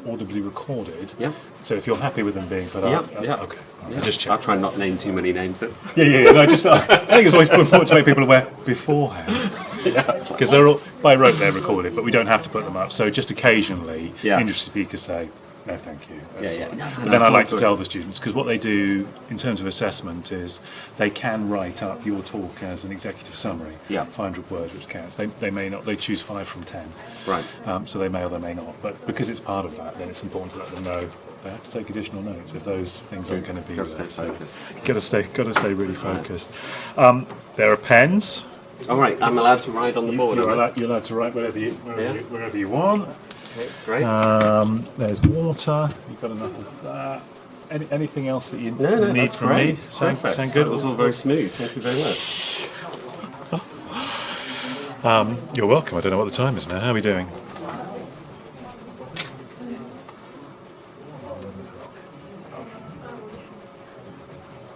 audibly recorded. Yeah. So if you're happy with them being put up, Yeah. okay. Yeah. Just check. I'll try and not name too many names. Yeah. No, I think it's always important to make people aware beforehand. Because they're all by rote they're recorded, but we don't have to put them up. So just occasionally, industry speakers say, "No, thank you." That's fine. But then I like to tell the students, because what they do in terms of assessment is they can write up your talk as an executive summary, 500 words, which counts. They may not. They choose 5 from 10. Right. So they may or they may not. But because it's part of that, then it's important to let them know they have to take additional notes if those things aren't going to be there. Got to stay really focused. There are pens. All right, I'm allowed to write on the board. You're allowed to write wherever you want. Okay, great. There's water. You've got enough of that. Anything else that you need from me? Sound good? That was all very smooth. Thank you very much. You're welcome. I don't know what the time is now. How are we doing?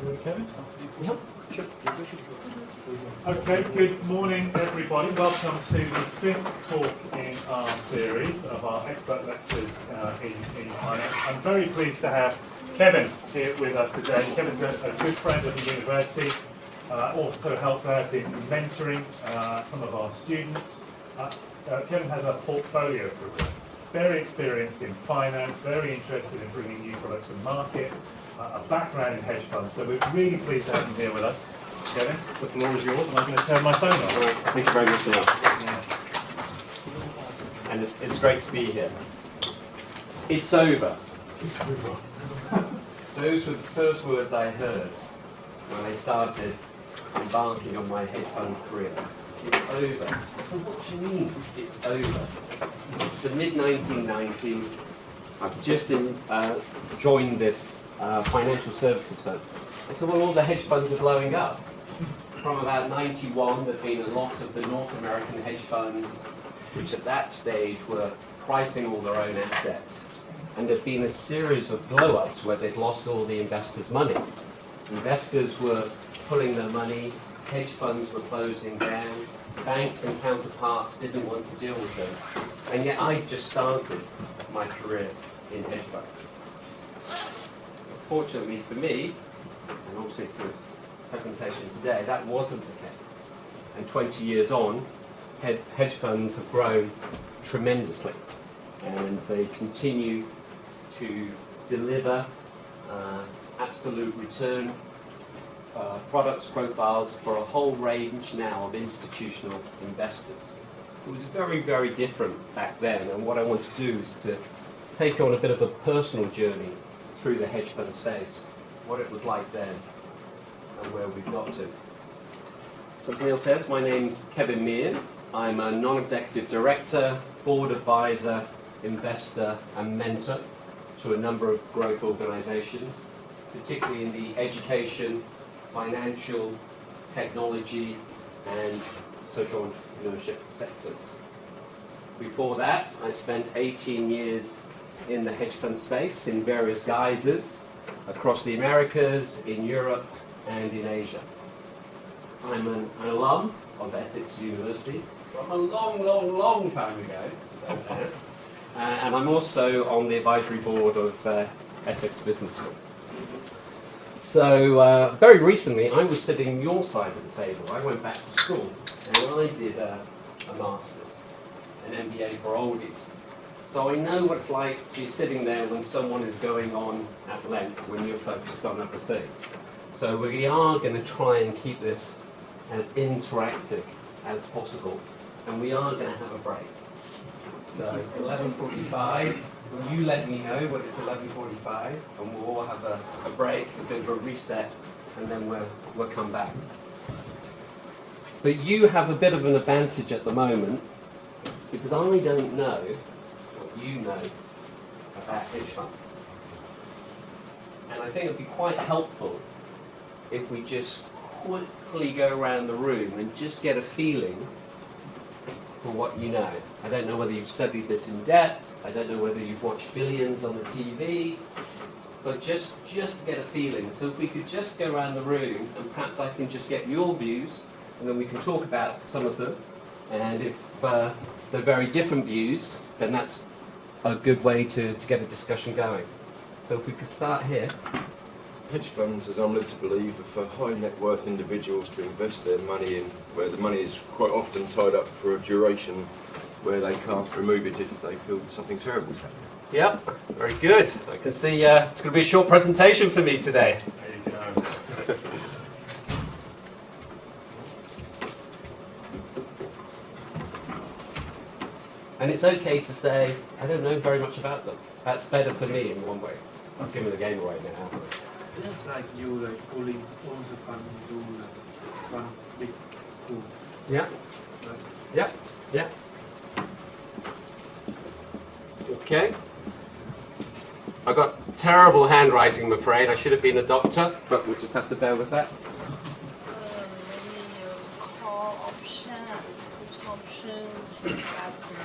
Okay. Yep. Sure. Okay, good morning everybody. Welcome to the 5th talk in our series of our expert lectures in finance. I'm very pleased to have Kevin here with us today. Kevin's a good friend of the university, also helps out in mentoring some of our students. Kevin has a portfolio career, very experienced in finance, very interested in bringing new products to market, a background in hedge funds, so we're really pleased to have him here with us. Kevin, the floor is yours, and I'm going to turn my phone off. Right, thank you very much, Neil. And it's great to be here. It's over. Those were the first words I heard when I started embarking on my hedge fund career. It's over. So what do you mean, it's over? It's the mid-1990s. I've just joined this financial services firm. And so all the hedge funds are blowing up. From about 91, there's been a lot of the North American hedge funds, which at that stage were pricing all their own assets. And there'd been a series of blow-ups where they'd lost all the investors' money. Investors were pulling their money, hedge funds were closing down, banks and counterparts didn't want to deal with them. And yet I just started my career in hedge funds. Fortunately for me, and obviously for this presentation today, that wasn't the case. And 20 years on, hedge funds have grown tremendously, and they continue to deliver absolute return products profiles for a whole range now of institutional investors. It was very, very different back then, and what I want to do is to take on a bit of a personal journey through the hedge fund space, what it was like then, and where we've got to. So as Neil says, my name's Kevin Meehan. I'm a non-executive director, board advisor, investor and mentor to a number of growth organizations, particularly in the education, financial, technology and social entrepreneurship sectors. Before that, I spent 18 years in the hedge fund space in various guises across the Americas, in Europe and in Asia. I'm an alum of Essex University from a long time ago, and I'm also on the advisory board of Essex Business School. So very recently I was sitting your side of the table. I went back to school and I did a master's, an MBA for oldies. So I know what it's like to be sitting there when someone is going on at length when you're focused on other things. So we are going to try and keep this as interactive as possible, and we are going to have a break. So 11:45, will you let me know when it's 11:45, and we'll all have a break, a bit of a reset, and then we'll come back. But you have a bit of an advantage at the moment, because I don't know what you know about hedge funds. And I think it would be quite helpful if we just quickly go around the room and just get a feeling for what you know. I don't know whether you've studied this in depth, I don't know whether you've watched Billions on the TV, but just to get a feeling. So if we could just go around the room and perhaps I can just get your views and then we can talk about some of them, and if they're very different views, then that's a good way to get a discussion going. So if we could start here. Hedge funds, as I'm led to believe, are for high net worth individuals to invest their money in, where the money is quite often tied up for a duration where they can't remove it if they feel something terrible is happening. Yep, very good. I can see it's going to be a short presentation for me today. There you go. And it's okay to say, I don't know very much about them. That's better for me in one way. I'm giving the game away now. Just like you pulling all the fund into one big pool. Yeah, Right? yeah, yeah. Okay. I've got terrible handwriting, I'm afraid. I should have been a doctor, but we'll just have to bear with that. Maybe you call option, which option that's the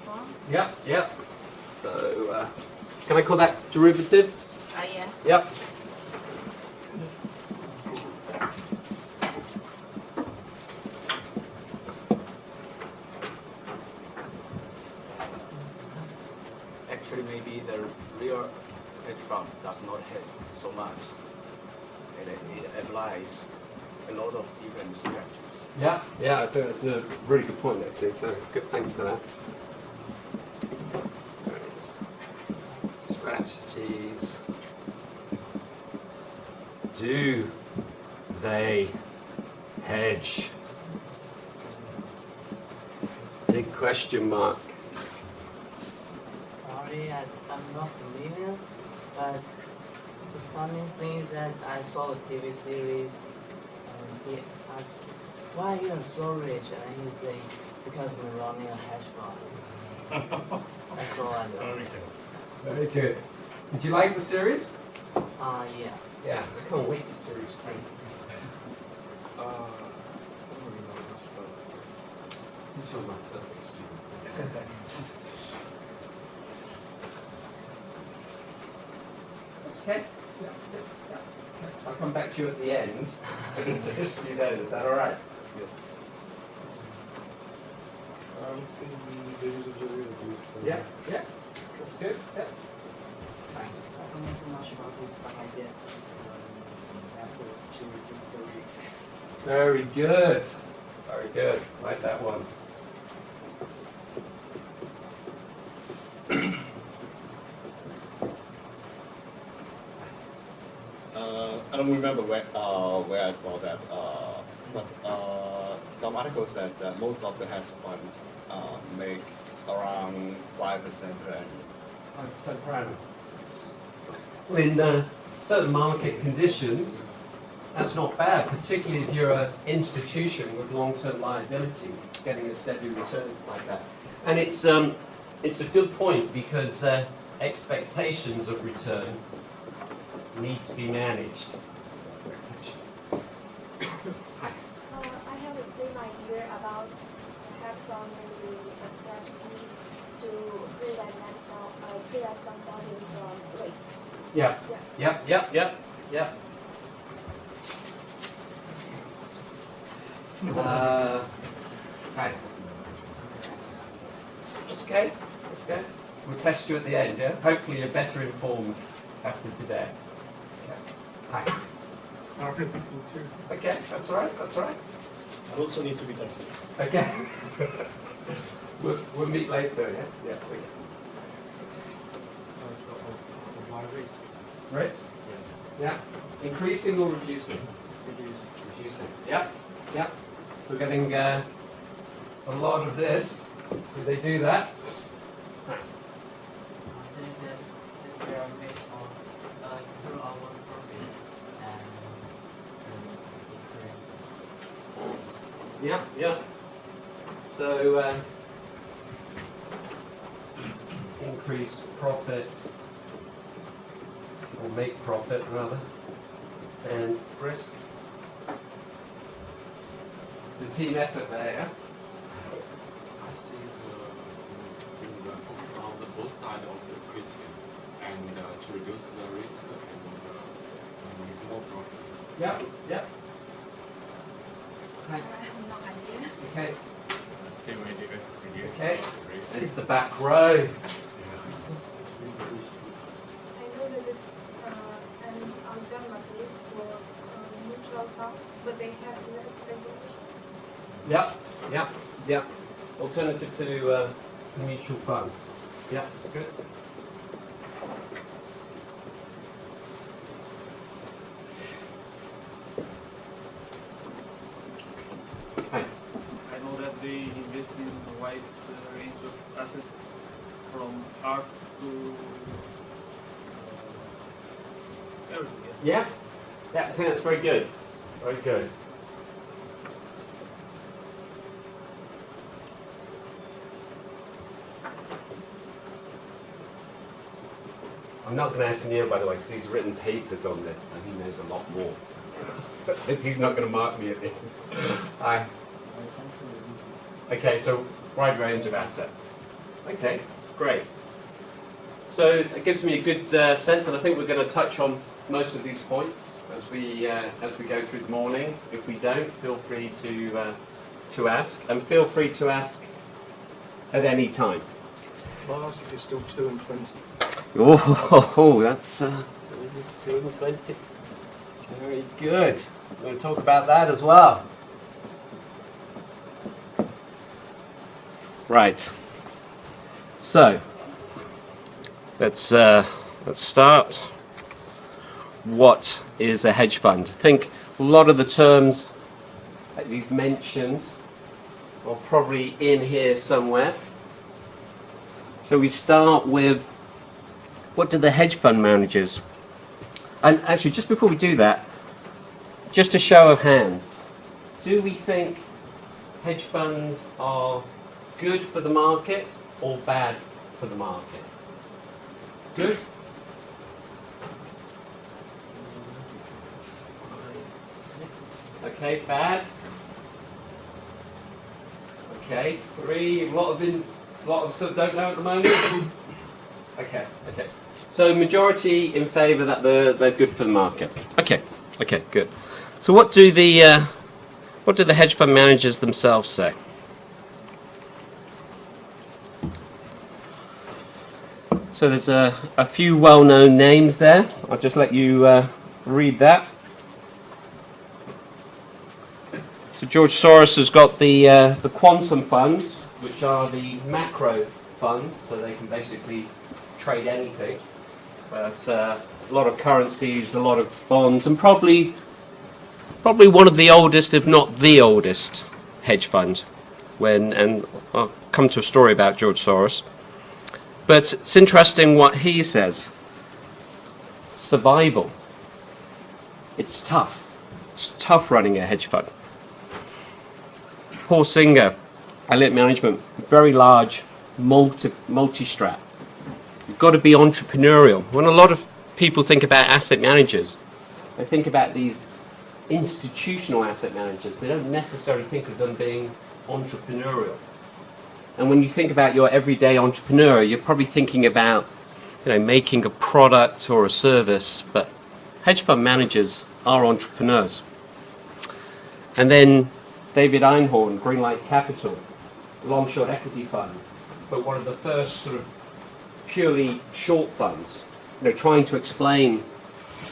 from? Yep, yep. So, can I call that derivatives? Yeah. Yep. Actually, maybe the real hedge fund does not hedge so much. It applies a lot of different strategies. Yeah, yeah, I think that's a really good point actually, so good, thanks for that. Right. Strategies. Do they hedge? Big question mark. Sorry, I'm not familiar, but the funny thing is that I saw a TV series and he asked, why are you so rich? And he said, because we're running a hedge fund. That's all I know. Very good. Very good. Did you like the series? Yeah. Yeah, I can't wait for series 3. I don't really know much about Which one am I perfect? Okay. Yeah, yeah, yeah. I'll come back to you at the end. I'm going to history then, is that alright? Yeah, yeah. That's good. Yeah. I don't know so much about this, but I guess it's methods to reduce the risk. Very good. Very good. Like that one. I don't remember where I saw that, but some articles said that most of the hedge fund make around 5% per annum. 5% per annum. Well, in certain market conditions, that's not bad, particularly if you're an institution with long-term liabilities, getting a steady return like that. And it's a good point because expectations of return need to be managed. I have a same idea about hedge fund and the strategy to prevent some money from waste. Yeah. Yeah. Yep. Right. That's okay. That's okay. We'll test you at the end, yeah? Hopefully you're better informed after today. Okay. Hi. Okay, that's all right, that's all right. I also need to be tested. Okay. we'll meet later, yeah? Yeah, please. Why risk? Risk? Yeah. Increasing or reducing? Reducing. Yep. We're getting a lot of this. Did they do that? Right. The pyramid of through our profits and Yeah. So increase profit, or make profit rather, and risk. It's a team effort there, yeah? I think we focus on the both sides of the equity and to reduce the risk and make more profit. Yeah. I have no idea. Okay. Same way to reduce Okay. the risk. It's the back row. Yeah. Yeah. Alternative to mutual funds. Yeah, that's good. Hi. I know that they invest in a wide range of assets, from art to everything. Yeah, I think that's very good. Very good. I'm not going to ask Neil, by the way, because he's written papers on this and he knows a lot more. He's not going to mark me at the end. Hi. Okay, so wide range of assets. Okay, great. So it gives me a good sense, and I think we're going to touch on most of these points as we go through the morning. If we don't, feel free to ask, and feel free to ask at any time. Can I ask if you're still 2 and 20? Oh, that's 2 and 20. Very good. We're going to talk about that as well. Right. So let's start. What is a hedge fund? I think a lot of the terms that you've mentioned are probably in here somewhere. So we start with, what do the hedge fund managers? And actually, just before we do that, just a show of hands. Do we think hedge funds are good for the market or bad for the market? Good? Okay, bad. Okay, 3. A lot of sort of don't know at the moment. Okay. So majority in favour that they're good for the market. Okay, good. So what do the hedge fund managers themselves say? So there's a few well-known names there. I'll just let you read that. So George Soros has got the quantum funds, which are the macro funds, so they can basically trade anything. But a lot of currencies, a lot of bonds, and probably one of the oldest, if not the oldest, hedge fund. And I'll come to a story about George Soros. But it's interesting what he says. Survival. It's tough. It's tough running a hedge fund. Paul Singer, Elliott Management, very large, multi-strat. You've got to be entrepreneurial. When a lot of people think about asset managers, they think about these institutional asset managers. They don't necessarily think of them being entrepreneurial. And when you think about your everyday entrepreneur, you're probably thinking about, making a product or a service, but hedge fund managers are entrepreneurs. And then David Einhorn, Greenlight Capital, long-short equity fund, but one of the first sort of purely short funds, trying to explain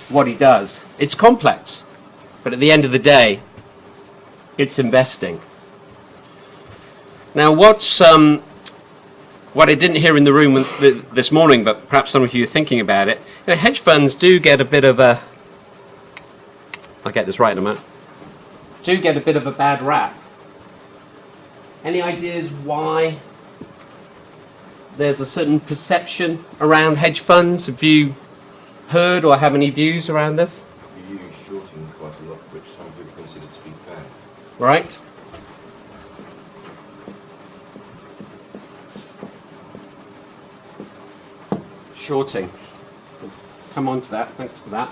what he does. It's complex, but at the end of the day, it's investing. Now, what I didn't hear in the room this morning, but perhaps some of you are thinking about it, hedge funds do get a bit of a, I'll get this right in a minute, do get a bit of a bad rap. Any ideas why there's a certain perception around hedge funds? Have you heard or have any views around this? You use shorting quite a lot, which some people consider to be bad. Right. Shorting. Come on to that. Thanks for that.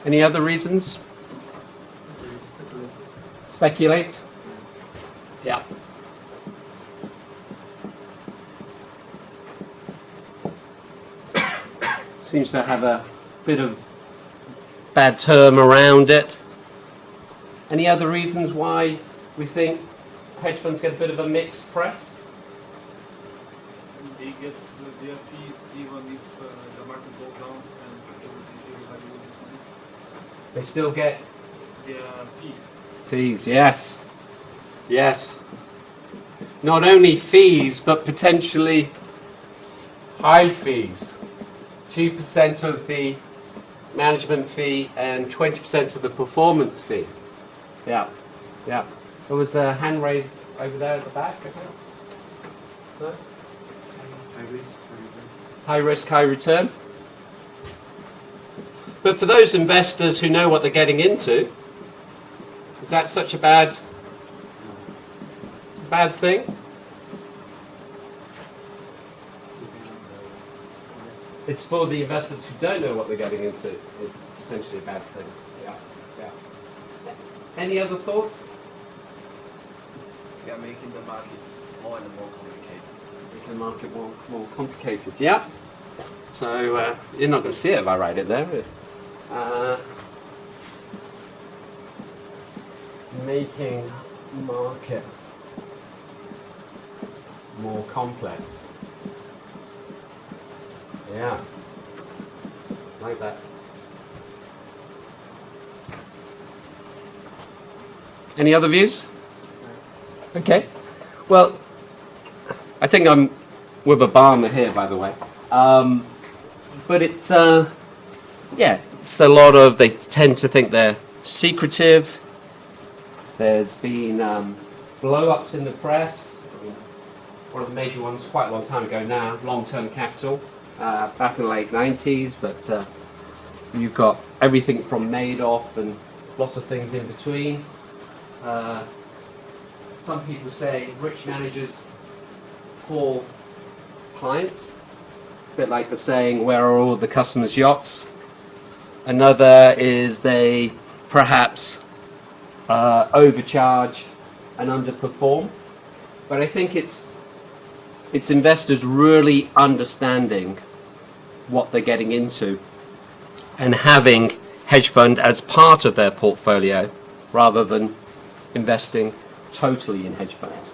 Any other reasons? Speculate? Yeah. Seems to have a bit of bad term around it. Any other reasons why we think hedge funds get a bit of a mixed press? They get their fees even if the market goes down and everybody loses money. They still get the fees. fees, yes. Yes. Not only fees, but potentially high fees. 2% of the management fee and 20% of the performance fee. Yeah, yeah. There was a hand raised over there at the back, I think. No? High risk, high return. But for those investors who know what they're getting into, is that such a bad thing? It's for the investors who don't know what they're getting into. It's potentially a bad thing. Yeah, yeah. Any other thoughts? We are making the market more and more complicated. Making the market more complicated. Yeah. So you're not going to see it if I write it there. Making market more complex. Yeah, like that. Any other views? Okay. Well, I think I'm with Obama here, by the way. But it's, yeah, it's a lot of, they tend to think they're secretive. There's been blow-ups in the press. One of the major ones quite a long time ago now, Long-Term Capital, back in the late 90s, but you've got everything from Madoff and lots of things in between. Some people say rich managers poor clients, a bit like the saying, where are all the customers' yachts? Another is they perhaps overcharge and underperform. But I think it's investors really understanding what they're getting into and having hedge fund as part of their portfolio rather than investing totally in hedge funds.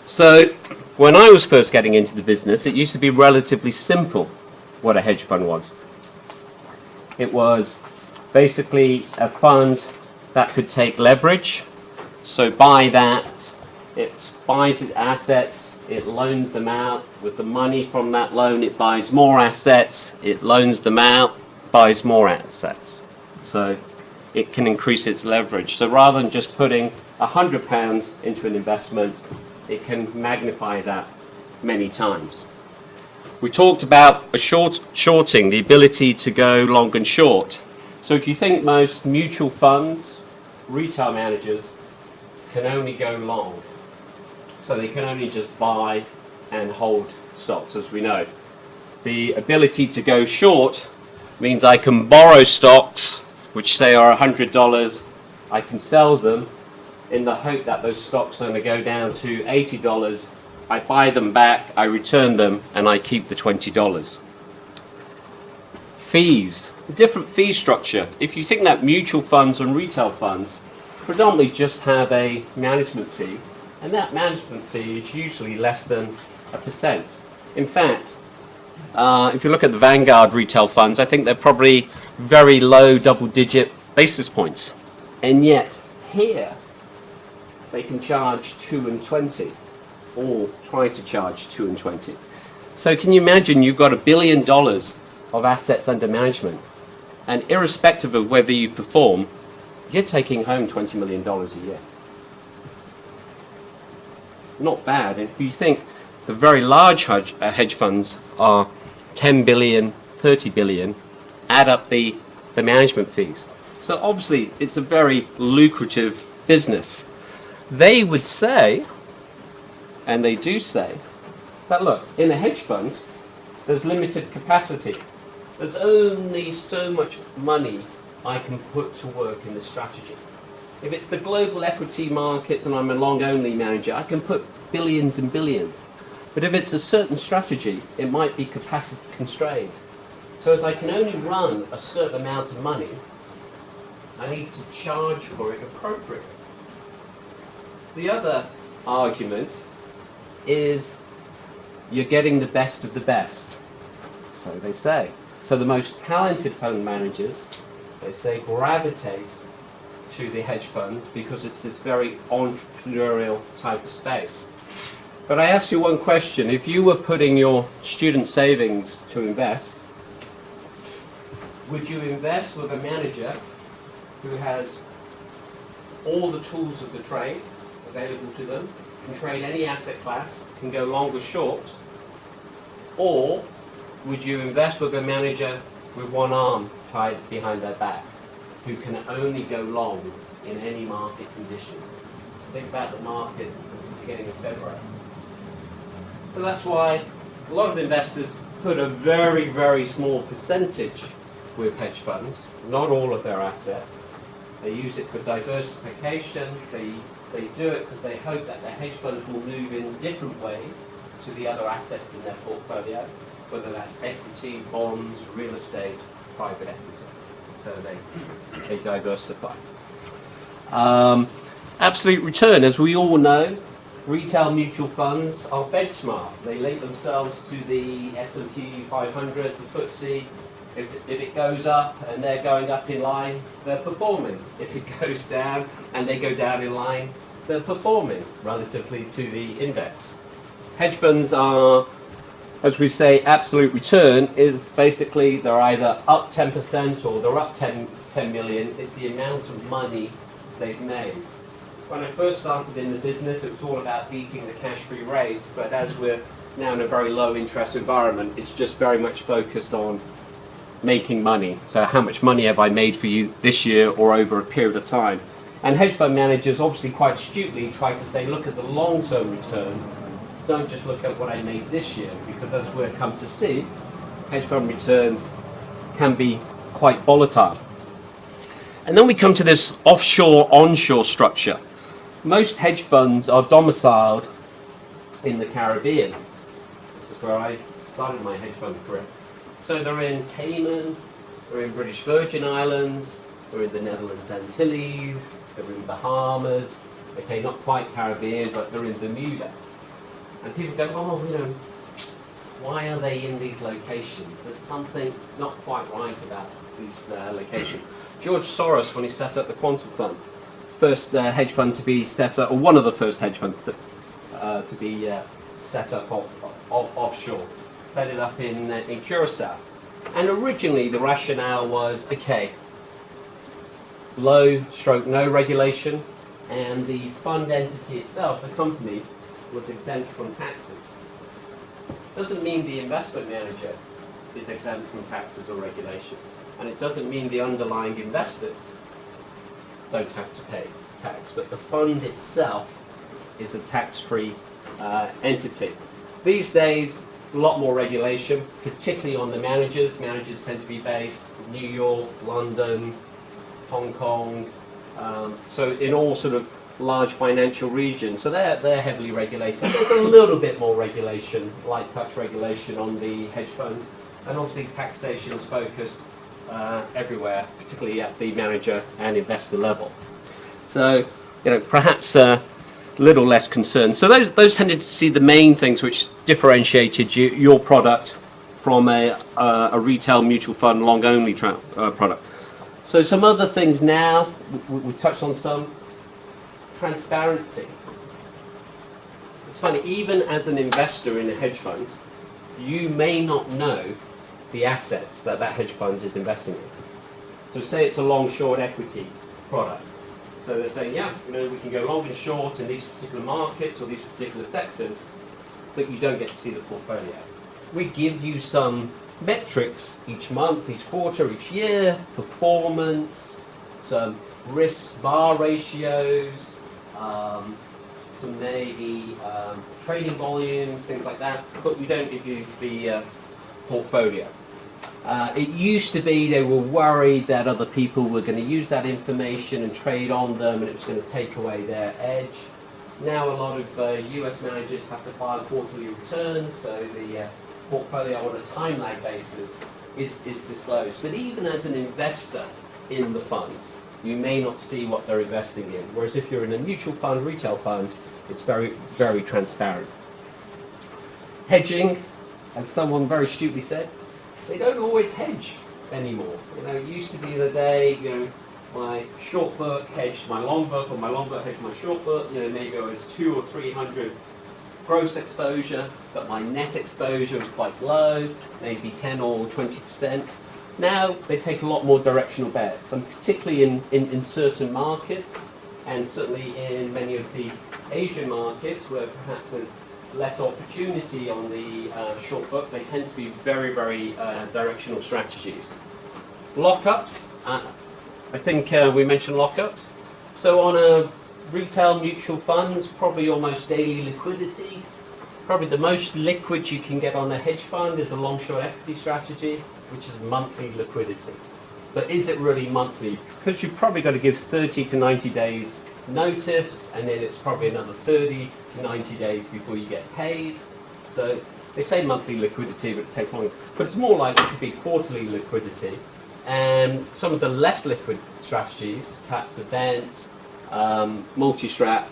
So when I was first getting into the business, it used to be relatively simple what a hedge fund was. It was basically a fund that could take leverage. So by that, it buys its assets, it loans them out. With the money from that loan, it buys more assets, it loans them out, buys more assets. So it can increase its leverage. So rather than just putting £100 into an investment, it can magnify that many times. We talked about shorting, the ability to go long and short. So if you think most mutual funds, retail managers can only go long. So they can only just buy and hold stocks, as we know. The ability to go short means I can borrow stocks, which say are $100, I can sell them in the hope that those stocks are going to go down to $80. I buy them back, I return them, and I keep the $20. Fees, a different fee structure. If you think that mutual funds and retail funds predominantly just have a management fee, and that management fee is usually less than 1%. In fact, if you look at the Vanguard retail funds, I think they're probably very low double-digit basis points. And yet, here, they can charge 2 and 20, or try to charge 2 and 20. So can you imagine you've got $1 billion of assets under management, and irrespective of whether you perform, you're taking home $20 million a year. Not bad. If you think the very large hedge funds are 10 billion, 30 billion, add up the management fees. So obviously it's a very lucrative business. They would say, and they do say, that look, in a hedge fund, there's limited capacity. There's only so much money I can put to work in the strategy. If it's the global equity markets and I'm a long-only manager, I can put billions and billions. But if it's a certain strategy, it might be capacity constrained. So as I can only run a certain amount of money, I need to charge for it appropriately. The other argument is you're getting the best of the best. So they say. So the most talented fund managers they say, gravitate to the hedge funds because it's this very entrepreneurial type of space. But I ask you one question. If you were putting your student savings to invest, would you invest with a manager who has all the tools of the trade available to them, can trade any asset class, can go long or short? Or would you invest with a manager with one arm tied behind their back, who can only go long in any market conditions? Think about the markets since the beginning of February. So that's why a lot of investors put a very, very small percentage with hedge funds, not all of their assets. They use it for diversification. They do it because they hope that their hedge funds will move in different ways to the other assets in their portfolio, whether that's equity, bonds, real estate, private equity. So they diversify. Absolute return, as we all know, retail mutual funds are benchmarks. They link themselves to the S&P 500, the FTSE. If it goes up and they're going up in line, they're performing. If it goes down and they go down in line, they're performing relatively to the index. Hedge funds are, as we say, absolute return is basically they're either up 10% or they're up 10 million. It's the amount of money they've made. When I first started in the business, it was all about beating the cash-free rate, but as we're now in a very low interest environment, it's just very much focused on making money. So how much money have I made for you this year or over a period of time? And hedge fund managers obviously quite astutely try to say, look at the long-term return, don't just look at what I made this year, because as we've come to see, hedge fund returns can be quite volatile. And then we come to this offshore-onshore structure. Most hedge funds are domiciled in the Caribbean. This is where I started my hedge fund career. So they're in Cayman, they're in British Virgin Islands, they're in the Netherlands Antilles, they're in Bahamas, okay, not quite Caribbean, but they're in Bermuda. And people go, oh, you know, why are they in these locations? There's something not quite right about these locations. George Soros, when he set up the Quantum Fund, first hedge fund to be set up, or one of the first hedge funds to be set up offshore, set it up in Curacao. And originally the rationale was, okay, low/no regulation, and the fund entity itself, the company, was exempt from taxes. Doesn't mean the investment manager is exempt from taxes or regulation, and it doesn't mean the underlying investors don't have to pay tax, but the fund itself is a tax-free entity. These days, a lot more regulation, particularly on the managers. Managers tend to be based in New York, London, Hong Kong, so in all sort of large financial regions. So they're heavily regulated. There's a little bit more regulation, light touch regulation on the hedge funds, and obviously taxation is focused everywhere, particularly at the manager and investor level. So, you know, perhaps a little less concern. So those tended to see the main things which differentiated your product from a retail mutual fund long-only product. So some other things now, we touched on some. Transparency. It's funny, even as an investor in a hedge fund, you may not know the assets that hedge fund is investing in. So say it's a long-short equity product. So they're saying, yeah, you know, we can go long and short in these particular markets or these particular sectors, but you don't get to see the portfolio. We give you some metrics each month, each quarter, each year, performance, some risk bar ratios, some maybe trading volumes, things like that, but we don't give you the portfolio. It used to be they were worried that other people were going to use that information and trade on them and it was going to take away their edge. Now a lot of US managers have to file quarterly returns, so the portfolio on a time lag basis is disclosed. But even as an investor in the fund, you may not see what they're investing in. Whereas if you're in a mutual fund, retail fund, it's very, very transparent. Hedging, as someone very astutely said, they don't always hedge. anymore. You know, it used to be the day, you know, my short book hedged my long book, or my long book hedged my short book. You know, maybe I was 200 or 300 gross exposure, but my net exposure was quite low, maybe 10 or 20%. Now they take a lot more directional bets, and particularly in certain markets, and certainly in many of the Asian markets where perhaps there's less opportunity on the short book, they tend to be very, very directional strategies. Lockups, I think we mentioned lockups. So on a retail mutual fund, probably almost daily liquidity. Probably the most liquid you can get on a hedge fund is a long short equity strategy, which is monthly liquidity. But is it really monthly? Because you've probably got to give 30 to 90 days notice, and then it's probably another 30 to 90 days before you get paid. So they say monthly liquidity, but it takes longer. But it's more likely to be quarterly liquidity. And some of the less liquid strategies, perhaps events, multi-strat,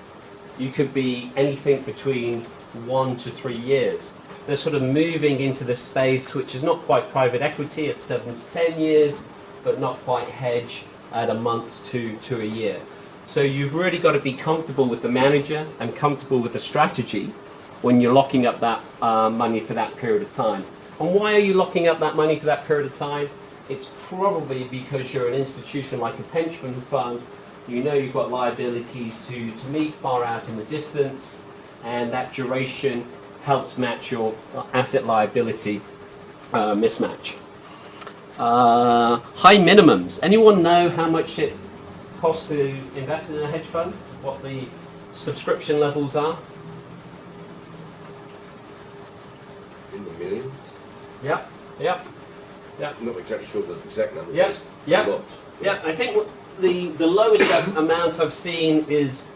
you could be anything between 1 to 3 years. They're sort of moving into this space which is not quite private equity at 7 to 10 years, but not quite hedge at a month to a year. So you've really got to be comfortable with the manager and comfortable with the strategy when you're locking up that money for that period of time. And why are you locking up that money for that period of time? It's probably because you're an institution like a pension fund. You know you've got liabilities to meet far out in the distance, and that duration helps match your asset liability mismatch. High minimums. Anyone know how much it costs to invest in a hedge fund? What the subscription levels are? In the millions? Yep, yep. I'm not exactly sure the exact number. Yep, but it's yep. a lot. Yeah, I think the lowest amount I've seen is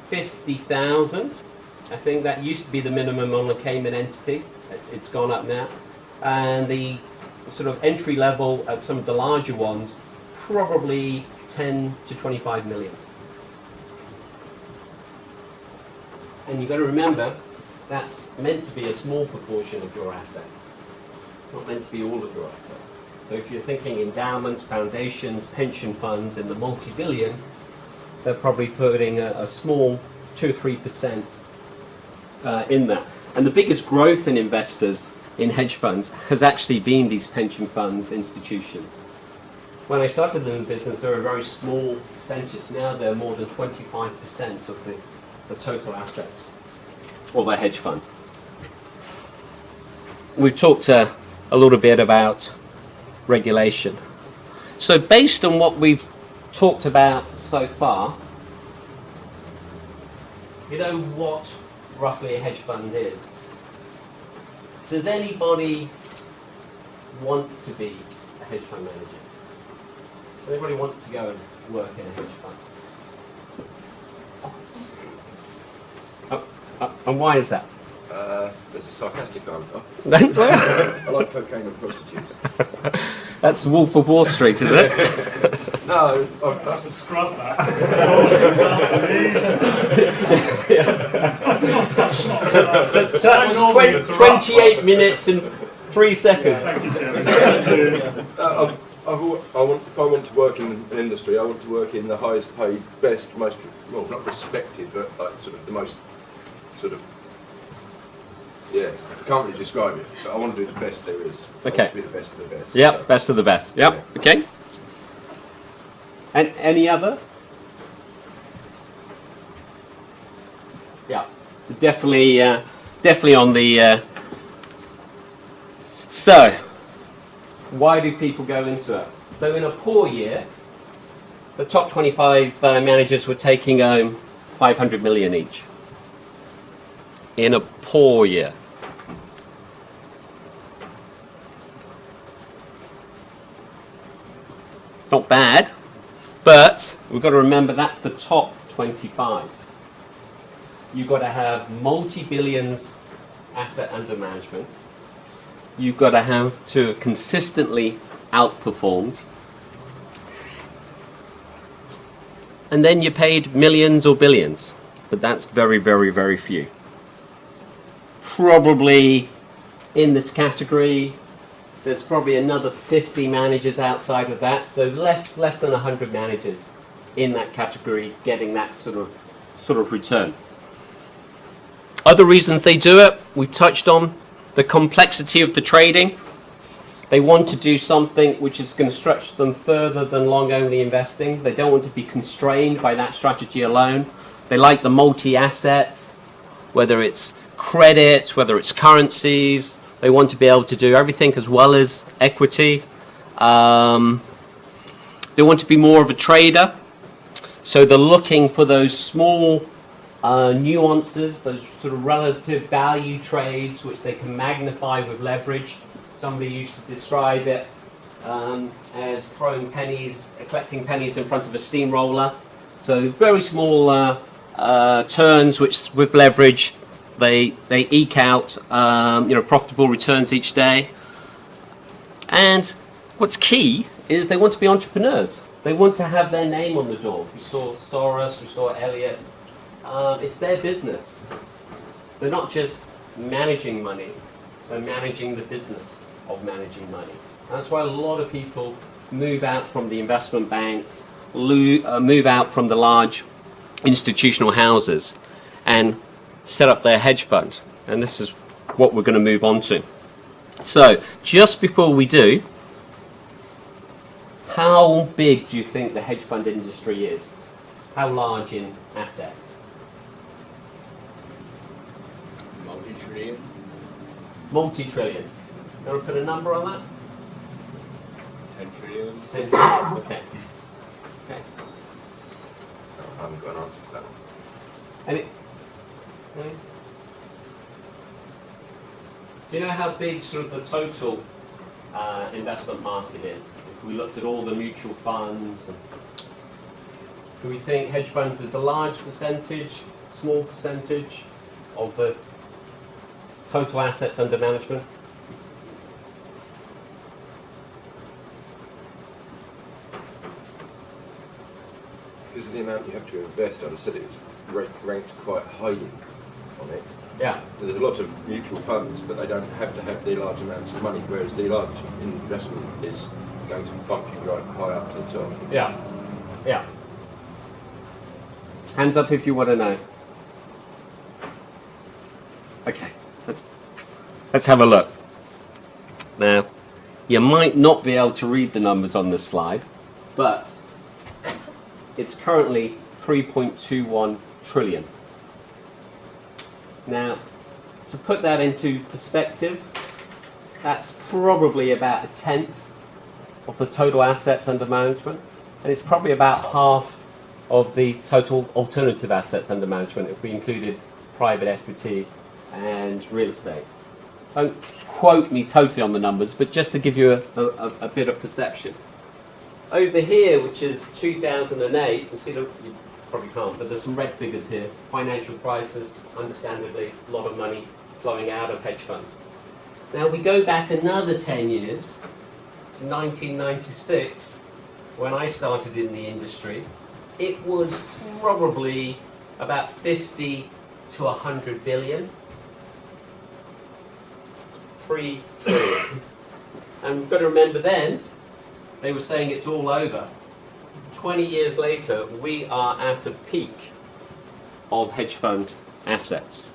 50,000. I think that used to be the minimum on the Cayman entity. It's gone up now. And the sort of entry level at some of the larger ones, probably 10 to 25 million. And you've got to remember, that's meant to be a small proportion of your assets. It's not meant to be all of your assets. So if you're thinking endowments, foundations, pension funds in the multi-billion, they're probably putting a small 2 or 3% in that. And the biggest growth in investors in hedge funds has actually been these pension funds institutions. When I started in the business, they were a very small percentage. Now they're more than 25% of the total assets of a hedge fund. We've talked a little bit about regulation. So based on what we've talked about so far, you know what roughly a hedge fund is. Does anybody want to be a hedge fund manager? Does anybody want to go and work in a hedge fund? And why is that? There's a sarcastic answer. I like cocaine and prostitutes. That's Wolf of Wall Street, is it? No, I have to scrub that. So that was 28 minutes and 3 seconds. Thank you, Jeremy. if I want to work in an industry, I want to work in the highest paid, best, most, well, not respected, but like sort of the most, sort of, yeah, I can't really describe it, but I want to do the best there is. Okay. I want to be the best of the best. Yep, So, best of the best. Yep, yeah. okay. And any other? Yeah, definitely on the... So, why do people go into it? So in a poor year, the top 25 managers were taking home 500 million each. In a poor year. Not bad, but we've got to remember that's the top 25. You've got to have multi-billions asset under management. You've got to have to consistently outperformed. And then you're paid millions or billions, but that's very, very, very few. Probably in this category, there's probably another 50 managers outside of that, so less than 100 managers in that category getting that sort of return. Other reasons they do it, we've touched on the complexity of the trading. They want to do something which is going to stretch them further than long-only investing. They don't want to be constrained by that strategy alone. They like the multi-assets, whether it's credit, whether it's currencies. They want to be able to do everything as well as equity. They want to be more of a trader. So they're looking for those small nuances, those sort of relative value trades which they can magnify with leverage. Somebody used to describe it as throwing pennies, collecting pennies in front of a steamroller. So very small turns which with leverage they eke out profitable returns each day. And what's key is they want to be entrepreneurs. They want to have their name on the door. We saw Soros, we saw Elliott. It's their business. They're not just managing money, they're managing the business of managing money. And that's why a lot of people move out from the investment banks, move out from the large institutional houses and set up their hedge fund. And this is what we're going to move on to. So just before we do, how big do you think the hedge fund industry is? How large in assets? Multi-trillion. Multi-trillion. You want to put a number on that? 10 trillion. 10 trillion. Okay. Okay. I haven't got an answer for that one. Any? Do you know how big sort of the total investment market is? If we looked at all the mutual funds, do we think hedge funds is a large percentage, small percentage of the total assets under management? Because of the amount you have to invest, I'd have said it was ranked quite highly on it. Yeah. There's lots of mutual funds, but they don't have to have the large amounts of money, whereas the large investment is going to bump you right high up to the top. Yeah. Yeah. Hands up if you want to know. Okay, let's have a look. Now, you might not be able to read the numbers on this slide, but it's currently 3.21 trillion. Now, to put that into perspective, that's probably about a tenth of the total assets under management, and it's probably about half of the total alternative assets under management if we included private equity and real estate. Don't quote me totally on the numbers, but just to give you a bit of perception. Over here, which is 2008, you see, you probably can't, but there's some red figures here. Financial crisis, understandably, a lot of money flowing out of hedge funds. Now we go back another 10 years to 1996, when I started in the industry. It was probably about 50 to 100 billion. 3 trillion. And we've got to remember then, they were saying it's all over. 20 years later, we are at a peak of hedge fund assets.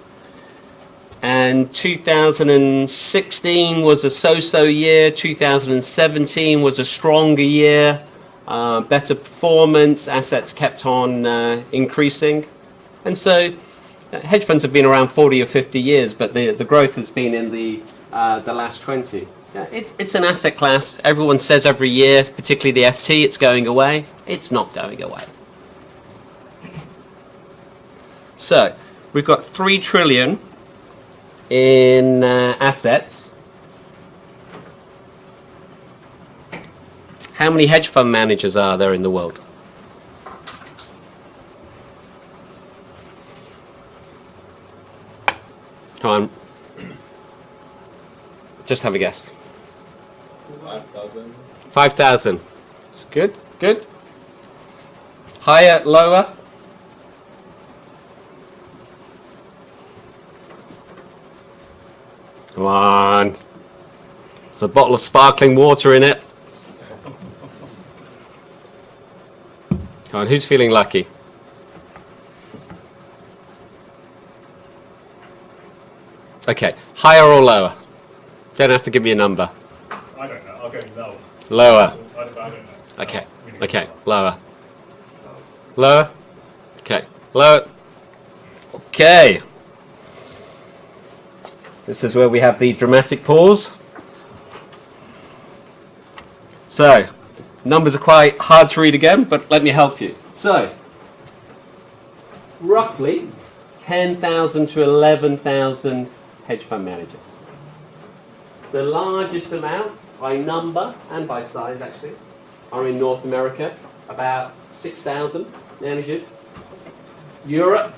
And 2016 was a so-so year, 2017 was a stronger year, better performance, assets kept on increasing. And so hedge funds have been around 40 or 50 years, but the growth has been in the last 20. It's an asset class. Everyone says every year, particularly the FT, it's going away. It's not going away. So we've got 3 trillion in assets. How many hedge fund managers are there in the world? Come on. Just have a guess. 5,000. 5,000. Good, good. Higher, lower? Come on. There's a bottle of sparkling water in it. Come on, who's feeling lucky? Okay, higher or lower? Don't have to give me a number. I don't know. I'll go lower. Lower. I don't know. Okay. Okay. Lower. Lower. Okay. Lower. Okay. This is where we have the dramatic pause. So, numbers are quite hard to read again, but let me help you. So, roughly 10,000 to 11,000 hedge fund managers. The largest amount by number and by size actually are in North America, about 6,000 managers. Europe,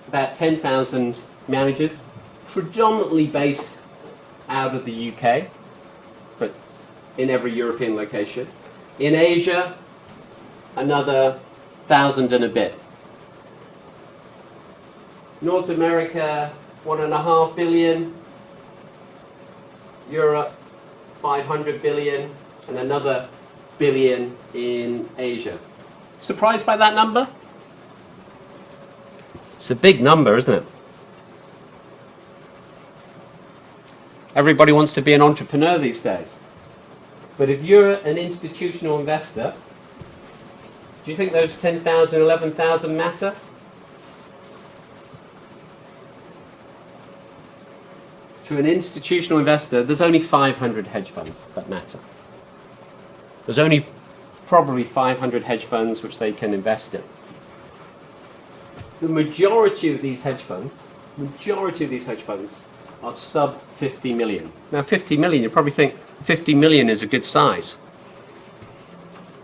about 10,000 managers, predominantly based out of the UK, but in every European location. In Asia, another 1,000 and a bit. North America, 1.5 billion. Europe, 500 billion, and another billion in Asia. Surprised by that number? It's a big number, isn't it? Everybody wants to be an entrepreneur these days. But if you're an institutional investor, do you think those 10,000, 11,000 matter? To an institutional investor, there's only 500 hedge funds that matter. There's only probably 500 hedge funds which they can invest in. The majority of these hedge funds are sub 50 million. Now 50 million, you probably think 50 million is a good size.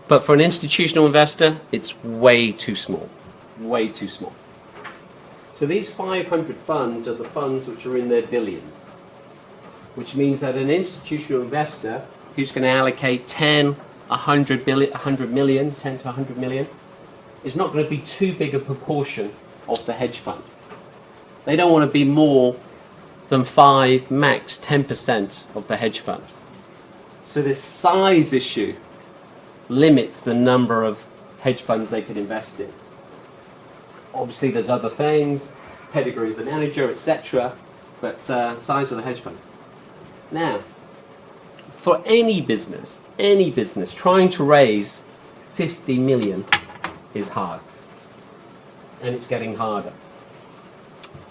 But for an institutional investor, it's way too small. Way too small. So these 500 funds are the funds which are in their billions, which means that an institutional investor who's going to allocate 10, 100 million, 10 to 100 million, is not going to be too big a proportion of the hedge fund. They don't want to be more than 5, max 10% of the hedge fund. So this size issue limits the number of hedge funds they could invest in. Obviously there's other things, pedigree of the manager, etc., but size of the hedge fund. Now, for any business trying to raise 50 million is hard. And it's getting harder.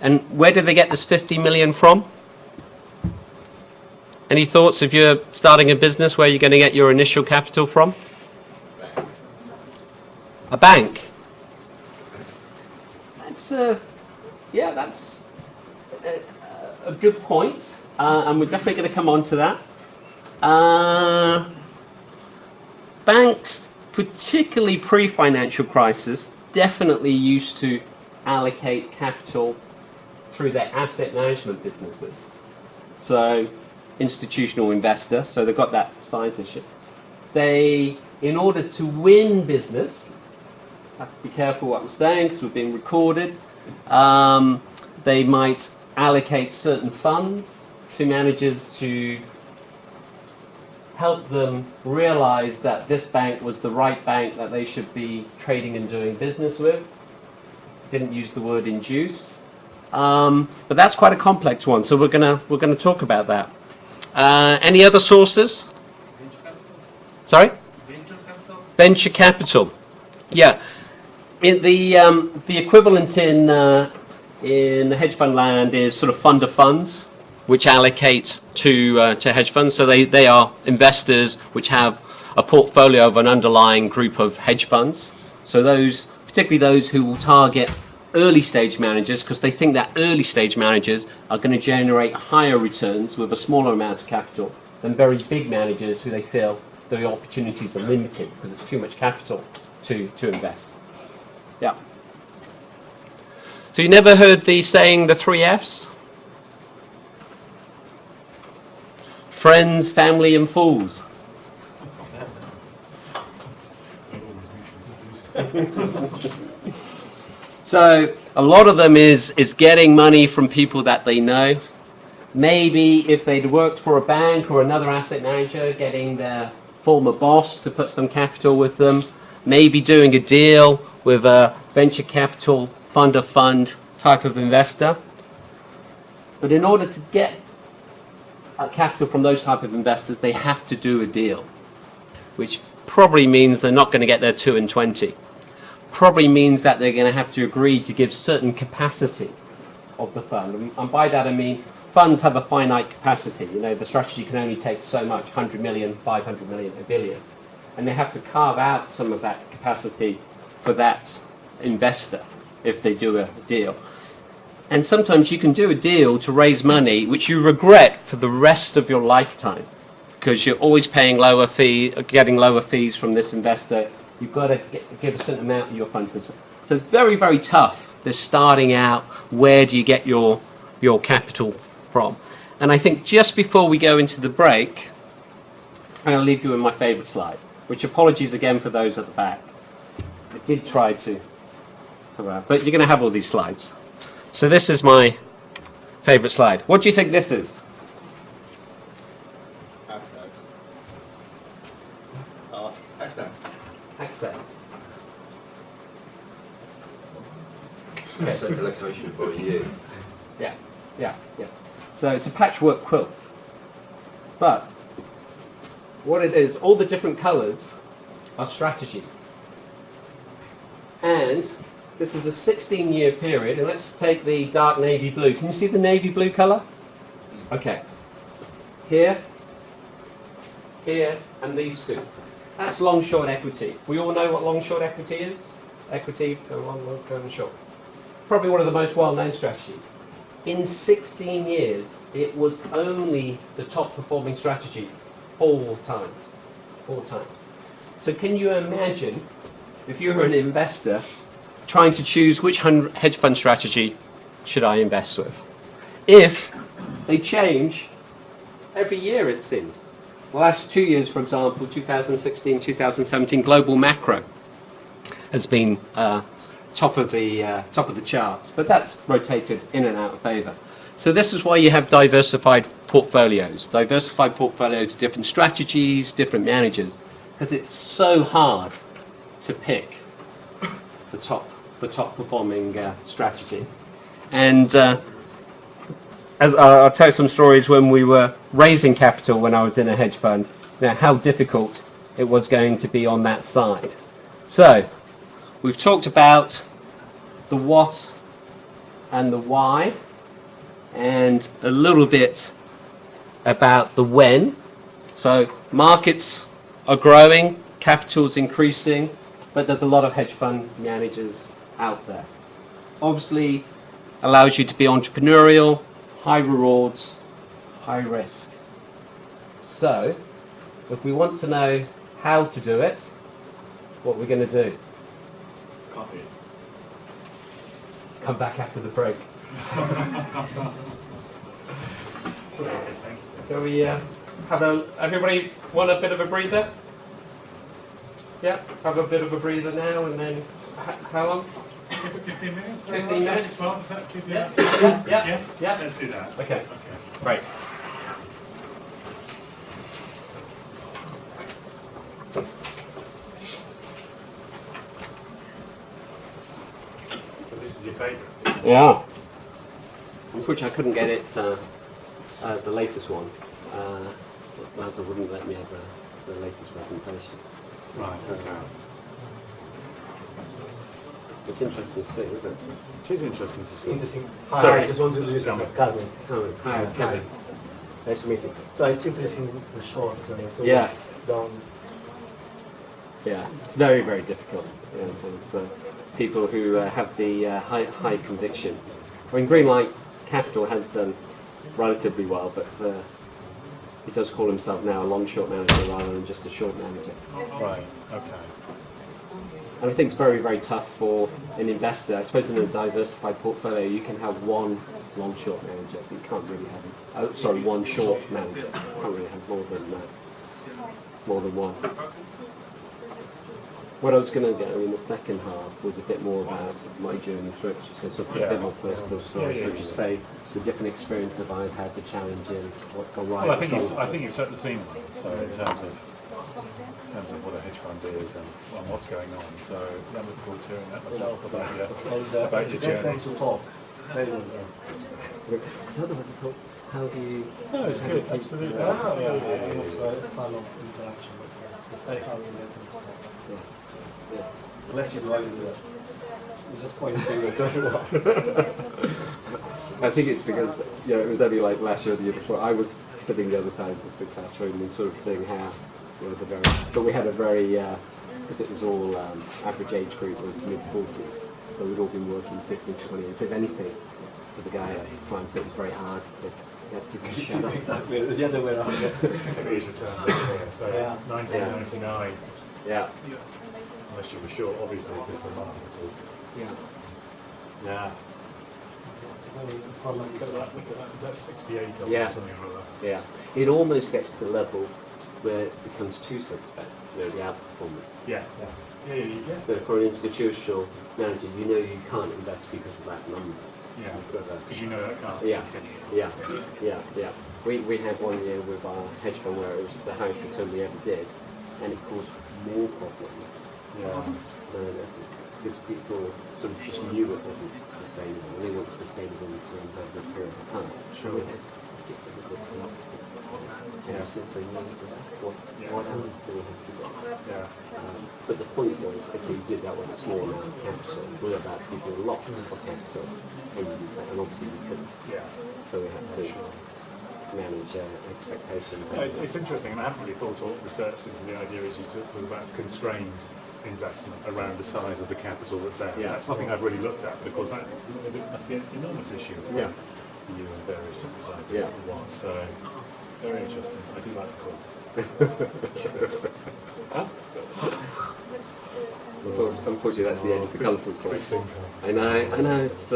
And where did they get this 50 million from? Any thoughts if you're starting a business where you're going to get your initial capital from? A bank. That's a good point. And we're definitely going to come on to that. Banks, particularly pre-financial crisis, definitely used to allocate capital through their asset management businesses. So, institutional investor, so they've got that size issue. They, in order to win business, have to be careful what I'm saying because we're being recorded, they might allocate certain funds to managers to help them realize that this bank was the right bank that they should be trading and doing business with. Didn't use the word induce, but that's quite a complex one. So we're gonna talk about that. Any other sources? Venture capital. Sorry? Venture capital. Venture capital. Yeah. In the equivalent in hedge fund land is sort of fund of funds, which allocate to hedge funds. So they are investors which have a portfolio of an underlying group of hedge funds. So those, particularly those who will target early stage managers, because they think that early stage managers are going to generate higher returns with a smaller amount of capital than very big managers who they feel the opportunities are limited because it's too much capital to invest. Yeah. So you never heard the saying, the 3 Fs? Friends, family, and fools. So a lot of them is getting money from people that they know. Maybe if they'd worked for a bank or another asset manager, getting their former boss to put some capital with them, maybe doing a deal with a venture capital fund of fund type of investor. But in order to get capital from those type of investors, they have to do a deal, which probably means they're not going to get their 2 and 20. Probably means that they're going to have to agree to give certain capacity of the fund. And by that I mean funds have a finite capacity. You know, the strategy can only take so much, 100 million, 500 million, a billion. And they have to carve out some of that capacity for that investor if they do a deal. And sometimes you can do a deal to raise money which you regret for the rest of your lifetime, because you're always paying lower fee, getting lower fees from this investor. You've got to give a certain amount of your fund to this one. So very, very tough. They're starting out. Where do you get your capital from? And I think just before we go into the break, I'm going to leave you with my favourite slide, which apologies again for those at the back. I did try to, but you're going to have all these slides. So this is my favourite slide. What do you think this is? Access. Access. Access. Asset allocation by year. Yeah. So it's a patchwork quilt. But what it is, all the different colours are strategies. And this is a 16-year period, and let's take the dark navy blue. Can you see the navy blue colour? Okay. Here, and these two. That's long-short equity. We all know what long-short equity is? Equity, go long, go short. Probably one of the most well-known strategies. In 16 years, it was only the top-performing strategy 4 times. 4 times. So can you imagine, if you were an investor, trying to choose which hedge fund strategy should I invest with? If they change every year, it seems. The last 2 years, for example, 2016, 2017, global macro has been top of the charts, but that's rotated in and out of favour. So this is why you have diversified portfolios, different strategies, different managers, because it's so hard to pick the top performing strategy. And as I'll tell you some stories when we were raising capital when I was in a hedge fund, how difficult it was going to be on that side. So we've talked about the what and the why, and a little bit about the when. So markets are growing, capital's increasing, but there's a lot of hedge fund managers out there. Obviously allows you to be entrepreneurial, high rewards, high risk. So if we want to know how to do it, what we're going to do? Copy. Come back after the break. So we have everybody want a bit of a breather? Yeah, have a bit of a breather now, and then how long? 15 minutes? 15 minutes? 12, is that 15 Yeah, minutes? yeah. Let's do that. Okay, right. So this is your favourite? Yeah. Unfortunately, I couldn't get it, the latest one. Mazda wouldn't let me have the latest presentation. Right, So, okay. it's interesting to see, isn't it? It is interesting to see. Interesting. Hi, Sorry. I just want to introduce myself, Carmen. Hi, Kevin. Nice to meet you. So it's interesting the short. It's always Yes. done. Yeah, it's very, very difficult. Yeah, it's people who have the high conviction. I mean, Greenlight Capital has done relatively well, but he does call himself now a long-short manager rather than just a short manager. Right, okay. And I think it's very, very tough for an investor. I suppose in a diversified portfolio, you can have one long-short manager, but you can't really have, one short manager. You can't really have more than one. What I was going to go in the second half was a bit more about my journey through it, so a bit more personal story. So just say the different experiences I've had, the challenges, what's gone right. Well, I think you've set the scene. So in terms of what a hedge fund is and what's going on. So yeah, I'm looking forward to hearing that myself about your journey. Thanks to talk. Very well. Because otherwise I thought, how do you... No, it's good, absolutely. I'm also a fan of interaction. It's very hard to get them. Unless you do that. You just point to it. I think it's because it was only like last year or the year before. I was sitting the other side of the classroom and sort of seeing how but we had a very because it was all average age group was mid-40s, so we'd all been working 15 to 20 years. If anything, for the guy at Climate, it was very hard to get people to shut up. Exactly, the other way around. He's returned, so 1999. Yeah. Unless you were sure, obviously, because the market was. Yeah. Look at that. Is that 68 or something like that? Yeah. It almost gets to the level where it becomes too suspect, the outperformance. Yeah. But for an institutional manager, you can't invest because of that number. Yeah. Because that can't continue. Yeah. We had 1 year with our hedge fund where it was the highest return we ever did, and it caused more problems. Because people sort of just knew it wasn't sustainable. They want sustainable returns over a period of time. Sure. Just a little bit of what else do we have to do? But the point was, if we did that with a small amount of capital, we were about to give you a lot of capital, and obviously we couldn't. So we had to manage expectations. It's interesting, and I haven't really thought or researched into the idea as you talk about constrained investment around the size of the capital that's there. That's something I've really looked at, because that must be an enormous issue for you and various different sizes it was. So very interesting. I do like the call. Unfortunately, that's the end of the colourful story. I know. It's.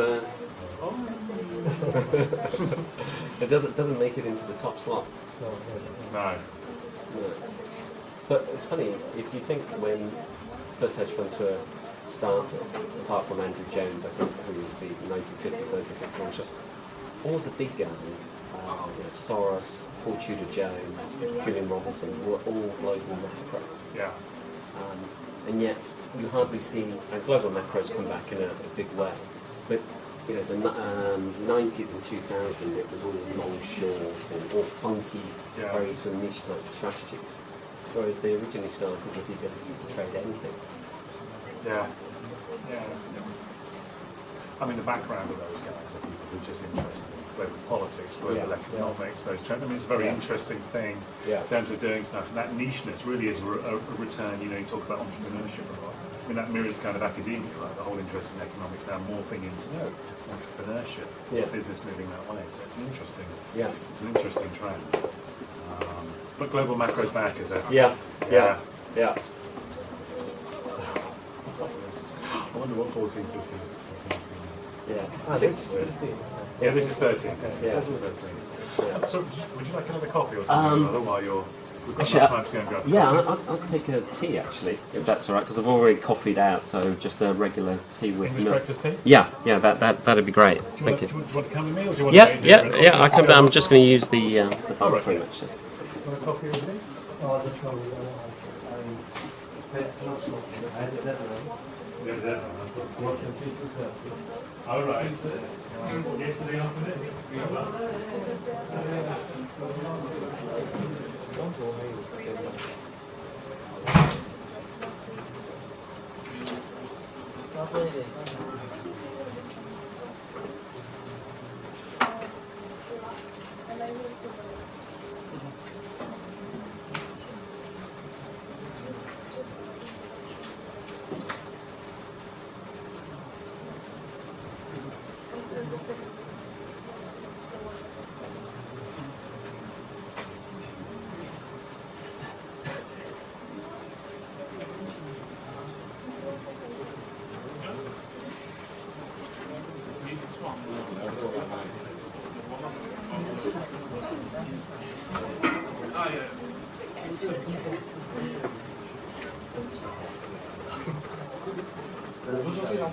It doesn't make it into the top slot. No. But it's funny, if you think when first hedge funds were started, apart from Andrew Jones, I think, who was the 1950s, 1960s launcher, all the big guys, Soros, Paul Tudor Jones, Julian Robinson, were all global macro. Yeah. And yet you hardly see global macros come back in a big way. But the 90s and 2000, it was all long short and all funky, very sort of niche type strategies. Whereas they originally started with the ability to trade anything. Yeah. I mean, the background of those guys are people who are just interested in global politics, global economics, those trends. I mean, it's a very interesting thing in terms of doing stuff. And that nicheness really is a return. You talk about entrepreneurship a lot. I mean, that mirrors kind of academia, right? The whole interest in economics now morphing into entrepreneurship, business moving that way. So it's an interesting trend. But global macro's back, is it? Yeah. I wonder what 14, 15, 16, 17. Yeah. This is 13. Yeah. 13. So, would you like another coffee or something? While we've got actually, time to go and grab a coffee. I'll take a tea actually, if that's all right, because I've already coffeeed out, so just a regular tea with English breakfast tea? Yeah, that'd be great. Thank you. Do you want to come with me, or do you want to stay in here? Yeah. I'm just going to use the bathroom actually. Do you want a coffee or tea? Oh, that's not really All right. Yesterday afternoon. 这样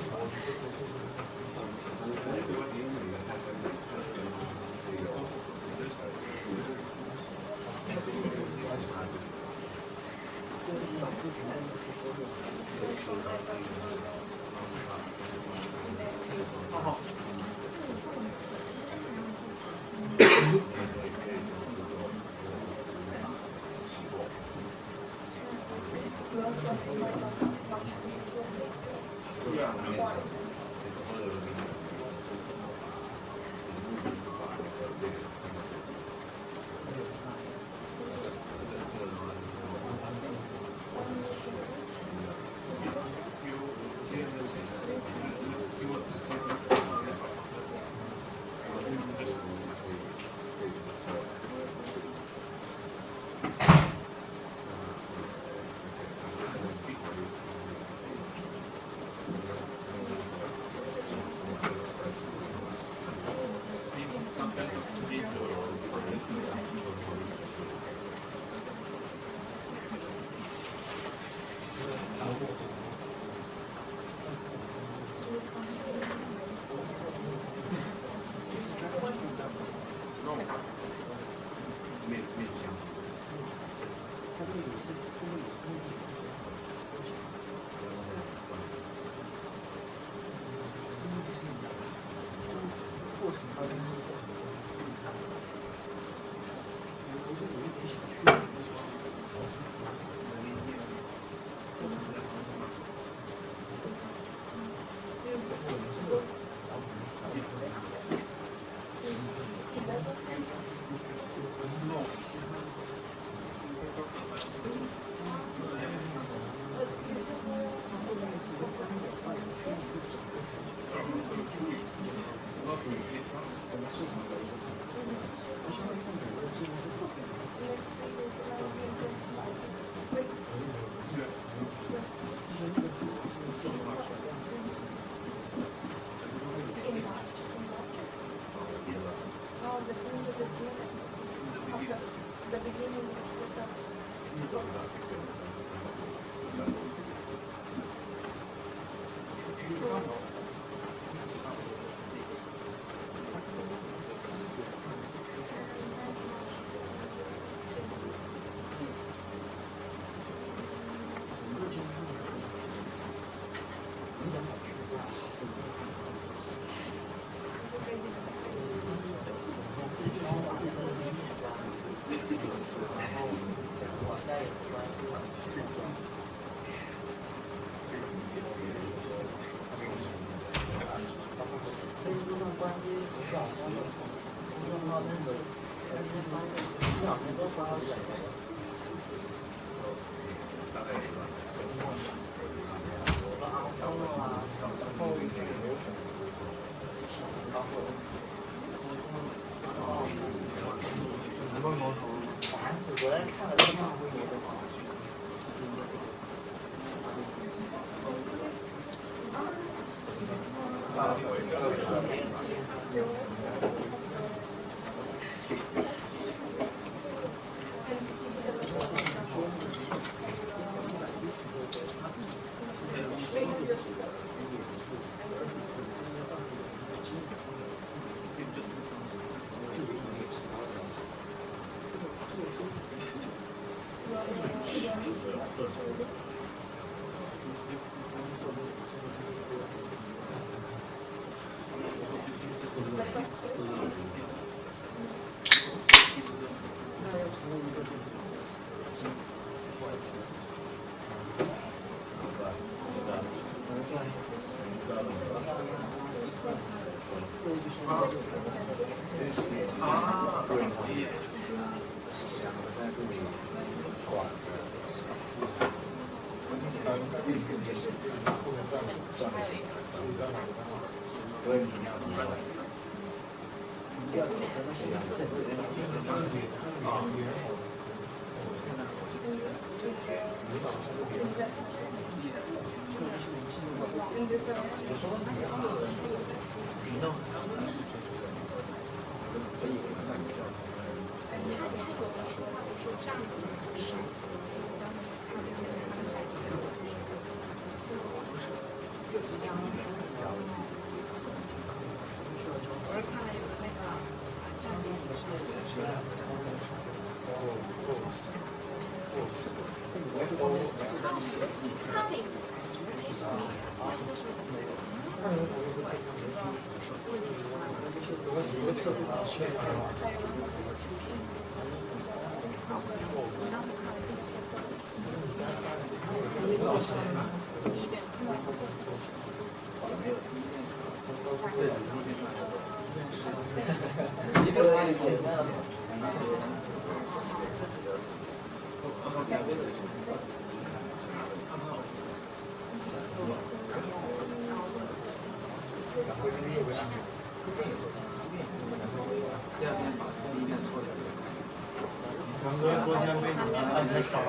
杨哥昨天被你们安排伤了，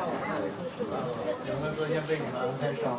杨哥昨天被你们安排伤了。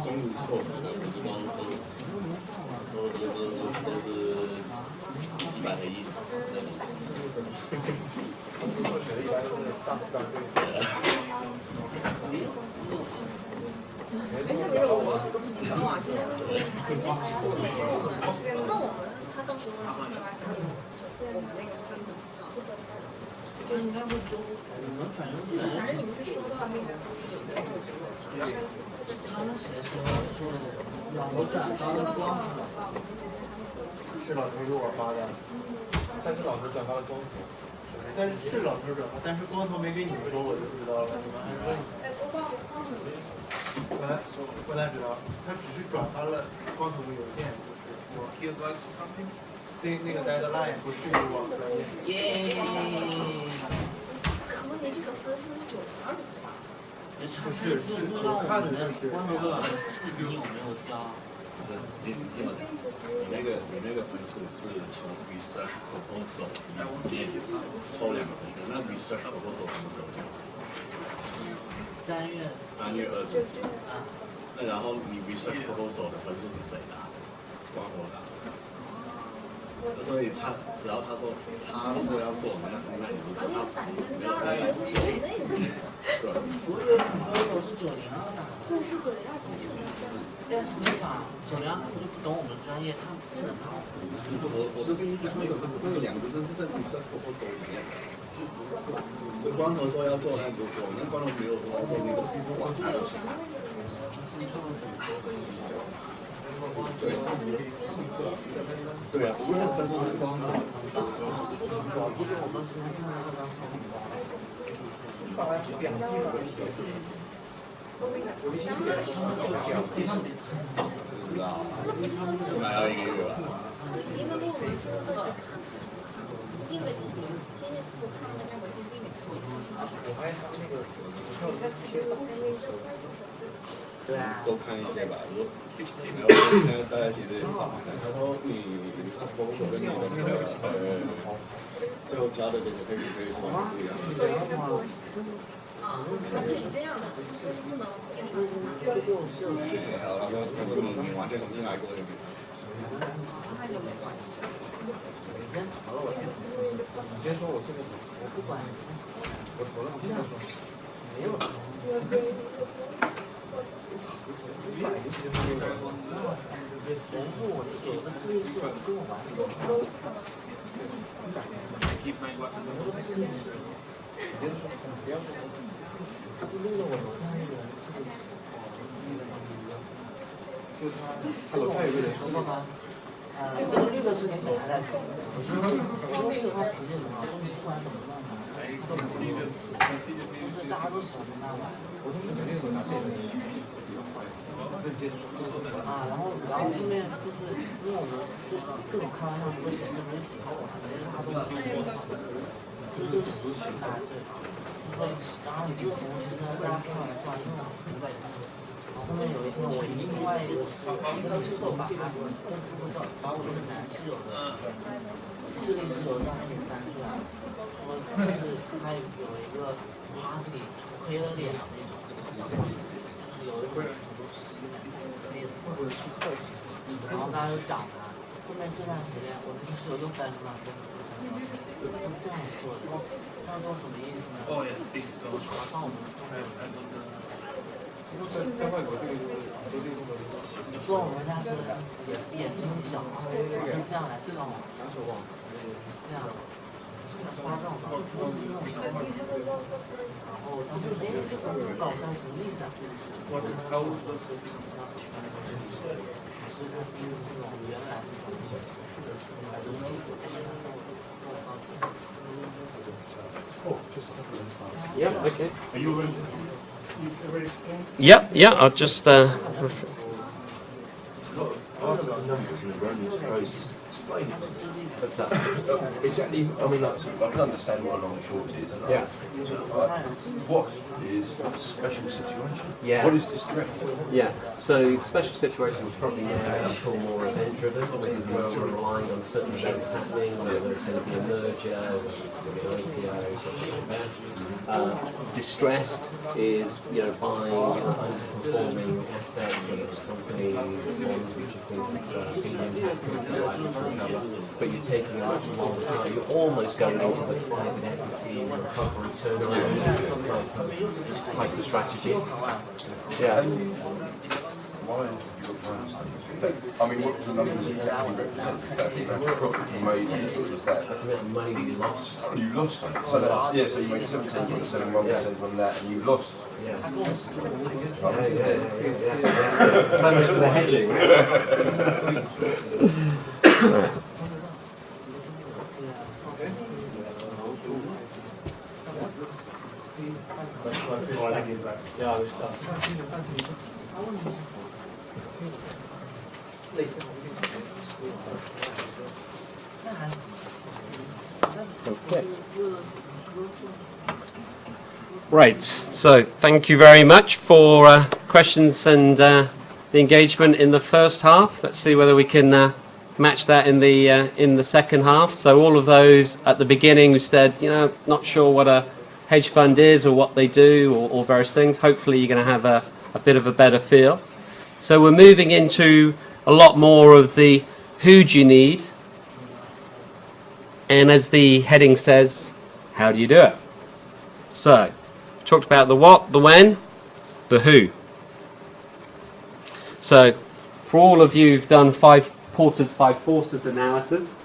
中午扣的，不是都是几百个以上那种。很往前。那我们他到时候会发现我们那个分怎么算？就应该会多。就是反正你们是收到那个他们谁说老师转发的光头？是老师给我发的，但是老师转发了光头。但是是老师转发，但是光头没给你们说，我就不知道了。你们还是问。不太知道，他只是转发了光头的邮件，就是我。那个 deadline 不是我们专业。耶！可能你这个分数是92的吧？不是，我看的是光头老师你有没有交？不是，你那个分数是从 research proposal 里面抽2个分数，那 research proposal 什么时候交？3月20几。那然后你 research proposal 的分数是谁打？光头打。所以他只要他说他如果要做，那你就做，他没有在做。对。我有很多都是902的。对，是902的。是。但实际上902他们就不懂我们专业，他们不能拿。是，我就跟你讲，那个2个真是在 research proposal 里面。就光头说要做，那你就做；那光头没有说要做，你就必须往他的去。对。对啊，不过那个分数是光头打的。不知道，起码要1个月吧。您的论文是定了几年？现在我看大家我先定了几年。我发现他那个多看一些吧，然后现在大家其实找他说你工作跟你的那个最后交的这些可以是完全不一样的。啊，他是这样的，就是不能变成。好，他说你完全重新来过就没差。就没关系。你先投了，我先投。你先说，我这边投。我不管，我投了，你现在说。没有投。人是我有的智力是我跟我玩的。keep my what's 你先说，不要说。就为了我楼下那个人是他楼下有个人说过吗？这个绿的事情我还在说。我说是他脾气很好，东西突然怎么弄的？就是大家都喜欢跟他玩。我说你肯定是拿这个。然后后面就是因为我们就各种开玩笑，说谁是不是喜欢我，谁是他都就是大对。然后你之前其实大家开玩笑，因为我不在家。然后后面有一天，我另外一个室友把他把我那个男室友的智力室友让他给翻出来了，说就是他有一个 party 黑了脸那种，有一会儿很多实习的那种，然后大家就想他。后面这段时间，我那个室友又翻出来说，这样说，这样说什么意思呢？Oh yeah, this is 帮我们在外国这个就是说我们家是眼睛小，可以这样来上网，这样，夸张吧，说是那种小网，然后他们这种搞笑什么意思啊？我跟他说是厂商，所以他是这种原来这种游戏所跟他做方式。Oh, just a couple of times. Yeah, okay. Are you ready? Yeah, I'll just. Explain it. What's that? Exactly. I mean, like, I can understand what long short is. Yeah. What is a special situation? Yeah. What is distress? Yeah, so special situations probably now become more event-driven, where we're relying on certain events happening, whether it's going to be a merger, whether it's going to be an IPO, something like that. Distressed is, buying underperforming assets, whether it's companies, ones which you think have been impacted, likely to recover, but you're taking a much longer time. You're almost going into the private equity recovery turnaround type of strategy. Yeah. Why is your price? I mean, what the numbers exactly represent? That's profit you made, or is that? That's the amount of money you lost. You lost on it. So that's, yeah, so you made 17.71% on that and you lost. Yeah. Yeah. So much for the hedging. Oh, I think he's back. Yeah, we start. Okay. Right, so thank you very much for questions and the engagement in the first half. Let's see whether we can match that in the second half. So all of those at the beginning who said, not sure what a hedge fund is or what they do or various things, hopefully you're going to have a bit of a better feel. So we're moving into a lot more of the who do you need, and as the heading says, how do you do it? So talked about the what, the when, the who. So for all of you who've done 5 Porter's 5 forces analysis,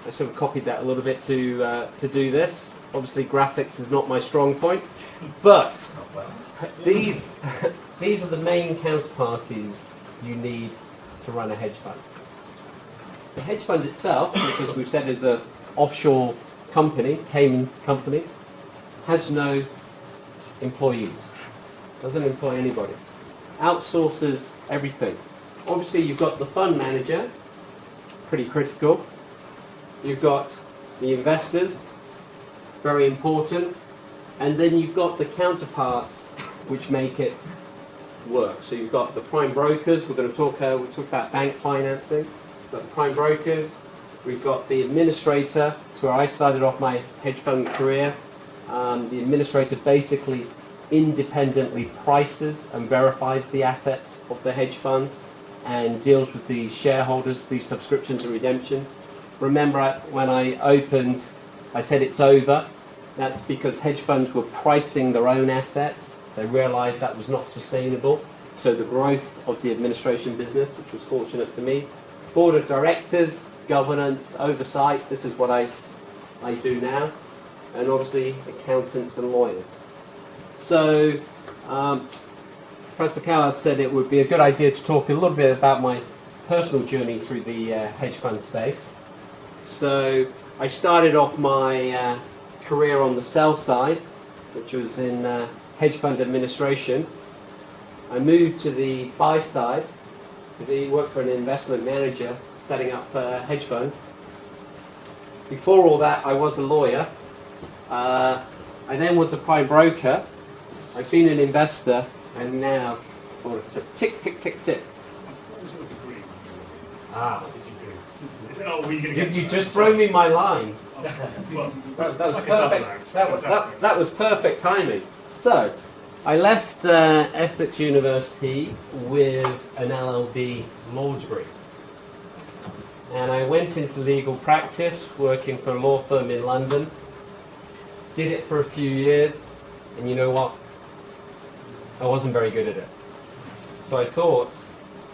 I should have copied that a little bit to do this. Obviously graphics is not my strong point, but these are the main counterparties you need to run a hedge fund. The hedge fund itself, which as we've said is an offshore company, Cayman company, has no employees, doesn't employ anybody, outsources everything. Obviously you've got the fund manager, pretty critical, you've got the investors, very important, and then you've got the counterparts which make it work. So you've got the prime brokers, we'll talk about bank financing, we've got the prime brokers, we've got the administrator, that's where I started off my hedge fund career. The administrator basically independently prices and verifies the assets of the hedge fund, and deals with the shareholders, the subscriptions and redemptions. Remember when I opened, I said it's over. That's because hedge funds were pricing their own assets. They realized that was not sustainable. So the growth of the administration business, which was fortunate for me, board of directors, governance, oversight, this is what I do now, and obviously accountants and lawyers. So Professor Callard said it would be a good idea to talk a little bit about my personal journey through the hedge fund space. So I started off my career on the sell side, which was in hedge fund administration. I moved to the buy side to work for an investment manager setting up a hedge fund. Before all that, I was a lawyer. I then was a prime broker. I've been an investor, and now, it's a tick, tick, tick, tick. What was your degree? Ah, What did you do? Is it, oh, were you going to get you just throw me my line. Well, That was like a double perfect. act. That was perfect timing. So, I left Essex University with an LLB law degree. And I went into legal practice, working for a law firm in London. Did it for a few years, and you know what? I wasn't very good at it. So I thought,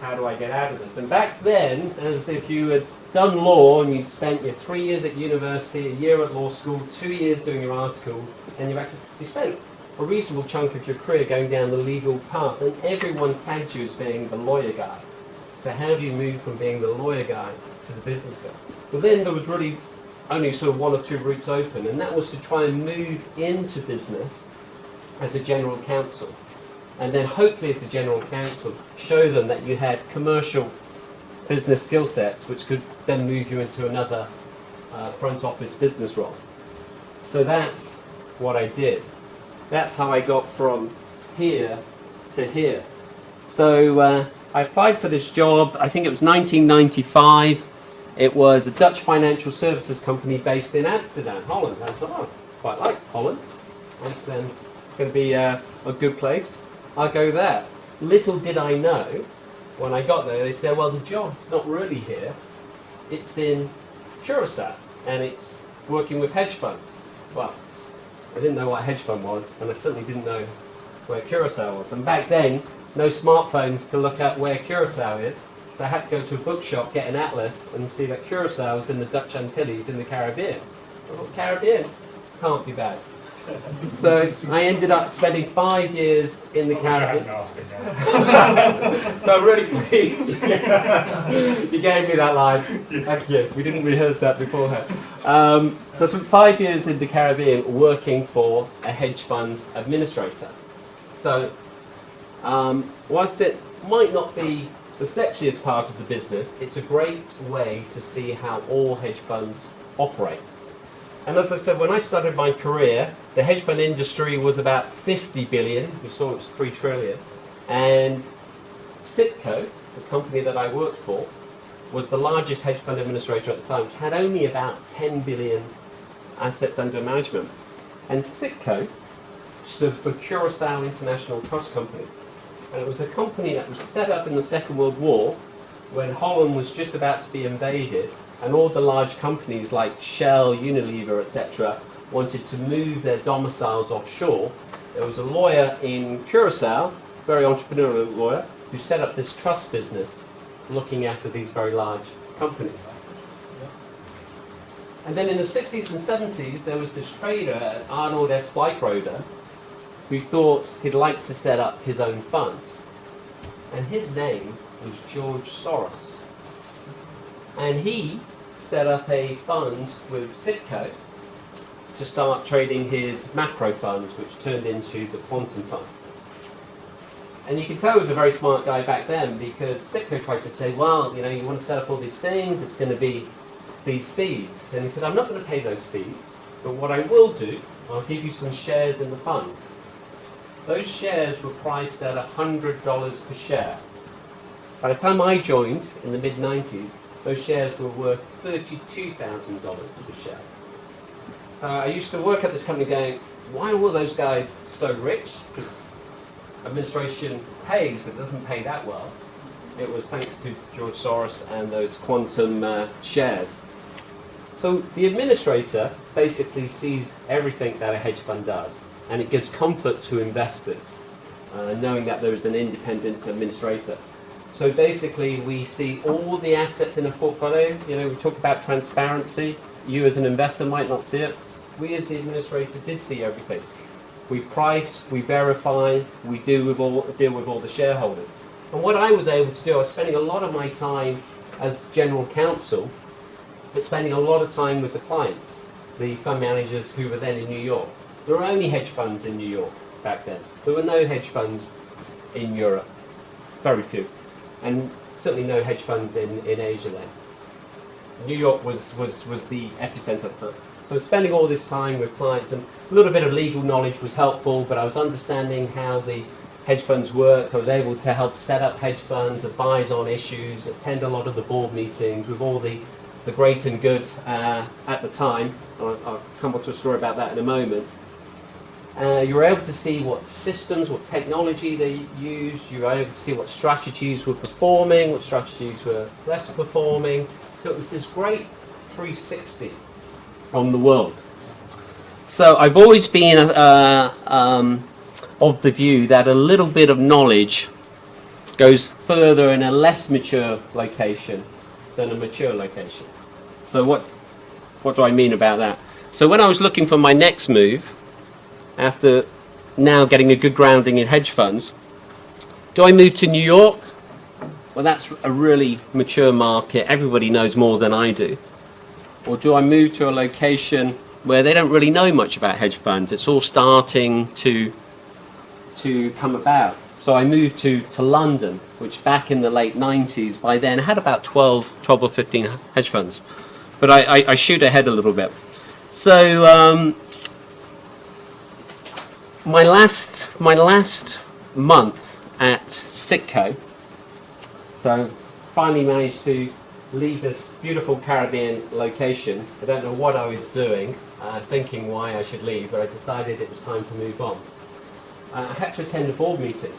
how do I get out of this? And back then, as if you had done law and you'd spent your 3 years at university, a year at law school, 2 years doing your articles, and you spent a reasonable chunk of your career going down the legal path, and everyone tagged you as being the lawyer guy. So how do you move from being the lawyer guy to the business guy? Well, then there was really only sort of one or two routes open, and that was to try and move into business as a general counsel. And then hopefully as a general counsel, show them that you had commercial business skill sets, which could then move you into another front office business role. So that's what I did. That's how I got from here to here. So I applied for this job, I think it was 1995. It was a Dutch financial services company based in Amsterdam, Holland. I thought, oh, quite like Holland. Amsterdam's going to be a good place. I'll go there. Little did I know, when I got there, they said, well, the job's not really here. It's in Curacao, and it's working with hedge funds. Well, I didn't know what a hedge fund was, and I certainly didn't know where Curacao was. And back then, no smartphones to look at where Curacao is. So I had to go to a bookshop, get an atlas, and see that Curacao is in the Dutch Antilles in the Caribbean. I thought, Caribbean? Can't be bad. So I ended up spending 5 years in the Caribbean. So I'm really pleased you gave me that line. Thank you. We didn't rehearse that beforehand. So I spent 5 years in the Caribbean working for a hedge fund administrator. So whilst it might not be the sexiest part of the business, it's a great way to see how all hedge funds operate. And as I said, when I started my career, the hedge fund industry was about 50 billion. We saw it was 3 trillion. And Citco, the company that I worked for, was the largest hedge fund administrator at the time, which had only about 10 billion assets under management. And Citco stood for Curaçao International Trust Company. And it was a company that was set up in the Second World War when Holland was just about to be invaded, and all the large companies like Shell, Unilever, etc. wanted to move their domiciles offshore. There was a lawyer in Curaçao, very entrepreneurial lawyer, who set up this trust business looking after these very large companies. And then in the 60s and 70s, there was this trader, Arnold S. Blykeroder, who thought he'd like to set up his own fund. And his name was George Soros. And he set up a fund with Citco to start trading his macro funds, which turned into the quantum funds. And you can tell he was a very smart guy back then, because Citco tried to say, well, you want to set up all these things, it's going to be these fees. And he said, I'm not going to pay those fees, but what I will do, I'll give you some shares in the fund. Those shares were priced at $100 per share. By the time I joined in the mid-90s, those shares were worth $32,000 per share. So I used to work at this company going, why were those guys so rich? Because administration pays, but doesn't pay that well. It was thanks to George Soros and those quantum shares. So the administrator basically sees everything that a hedge fund does, and it gives comfort to investors, knowing that there is an independent administrator. So basically we see all the assets in a portfolio. You know, we talk about transparency. You as an investor might not see it. We as the administrator did see everything. We price, we verify, we deal with all the shareholders. And what I was able to do, I was spending a lot of my time as general counsel, but spending a lot of time with the clients, the fund managers who were then in New York. There were only hedge funds in New York back then. There were no hedge funds in Europe, very few, and certainly no hedge funds in Asia then. New York was the epicenter of it. So spending all this time with clients, and a little bit of legal knowledge was helpful, but I was understanding how the hedge funds work. I was able to help set up hedge funds, advise on issues, attend a lot of the board meetings with all the great and good at the time. I'll come on to a story about that in a moment. You were able to see what systems, what technology they used. You were able to see what strategies were performing, what strategies were less performing. So it was this great 360 on the world. So I've always been of the view that a little bit of knowledge goes further in a less mature location than a mature location. So what do I mean about that? So when I was looking for my next move, after now getting a good grounding in hedge funds, do I move to New York? Well, that's a really mature market. Everybody knows more than I do. Or do I move to a location where they don't really know much about hedge funds? It's all starting to come about. So I moved to London, which back in the late 90s, by then had about 12 or 15 hedge funds. But I shoot ahead a little bit. So my last month at Citco, so finally managed to leave this beautiful Caribbean location. I don't know what I was doing, thinking why I should leave, but I decided it was time to move on. I had to attend a board meeting,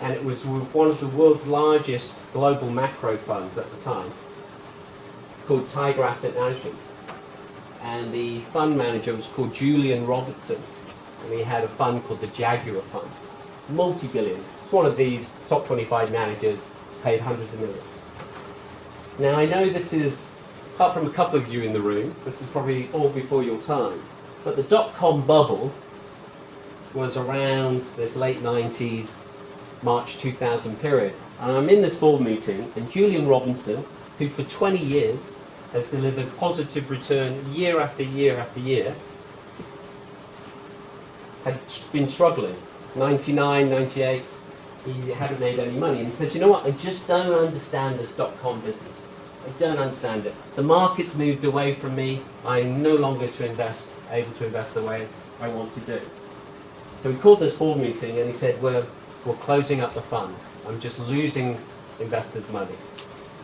and it was with one of the world's largest global macro funds at the time, called Tiger Asset Management. And the fund manager was called Julian Robertson, and he had a fund called the Jaguar Fund, multi-billion. It's one of these top 25 managers, paid hundreds of millions. Now I know this is, apart from a couple of you in the room, this is probably all before your time, but the dot-com bubble was around this late 90s, March 2000 period. And I'm in this board meeting, and Julian Robinson, who for 20 years has delivered positive return year after year after year, had been struggling. 99, 98, he hadn't made any money. And he said, you know what, I just don't understand this dot-com business. I don't understand it. The market's moved away from me. I'm no longer able to invest the way I want to do. So we called this board meeting, and he said, we're closing up the fund. I'm just losing investors' money.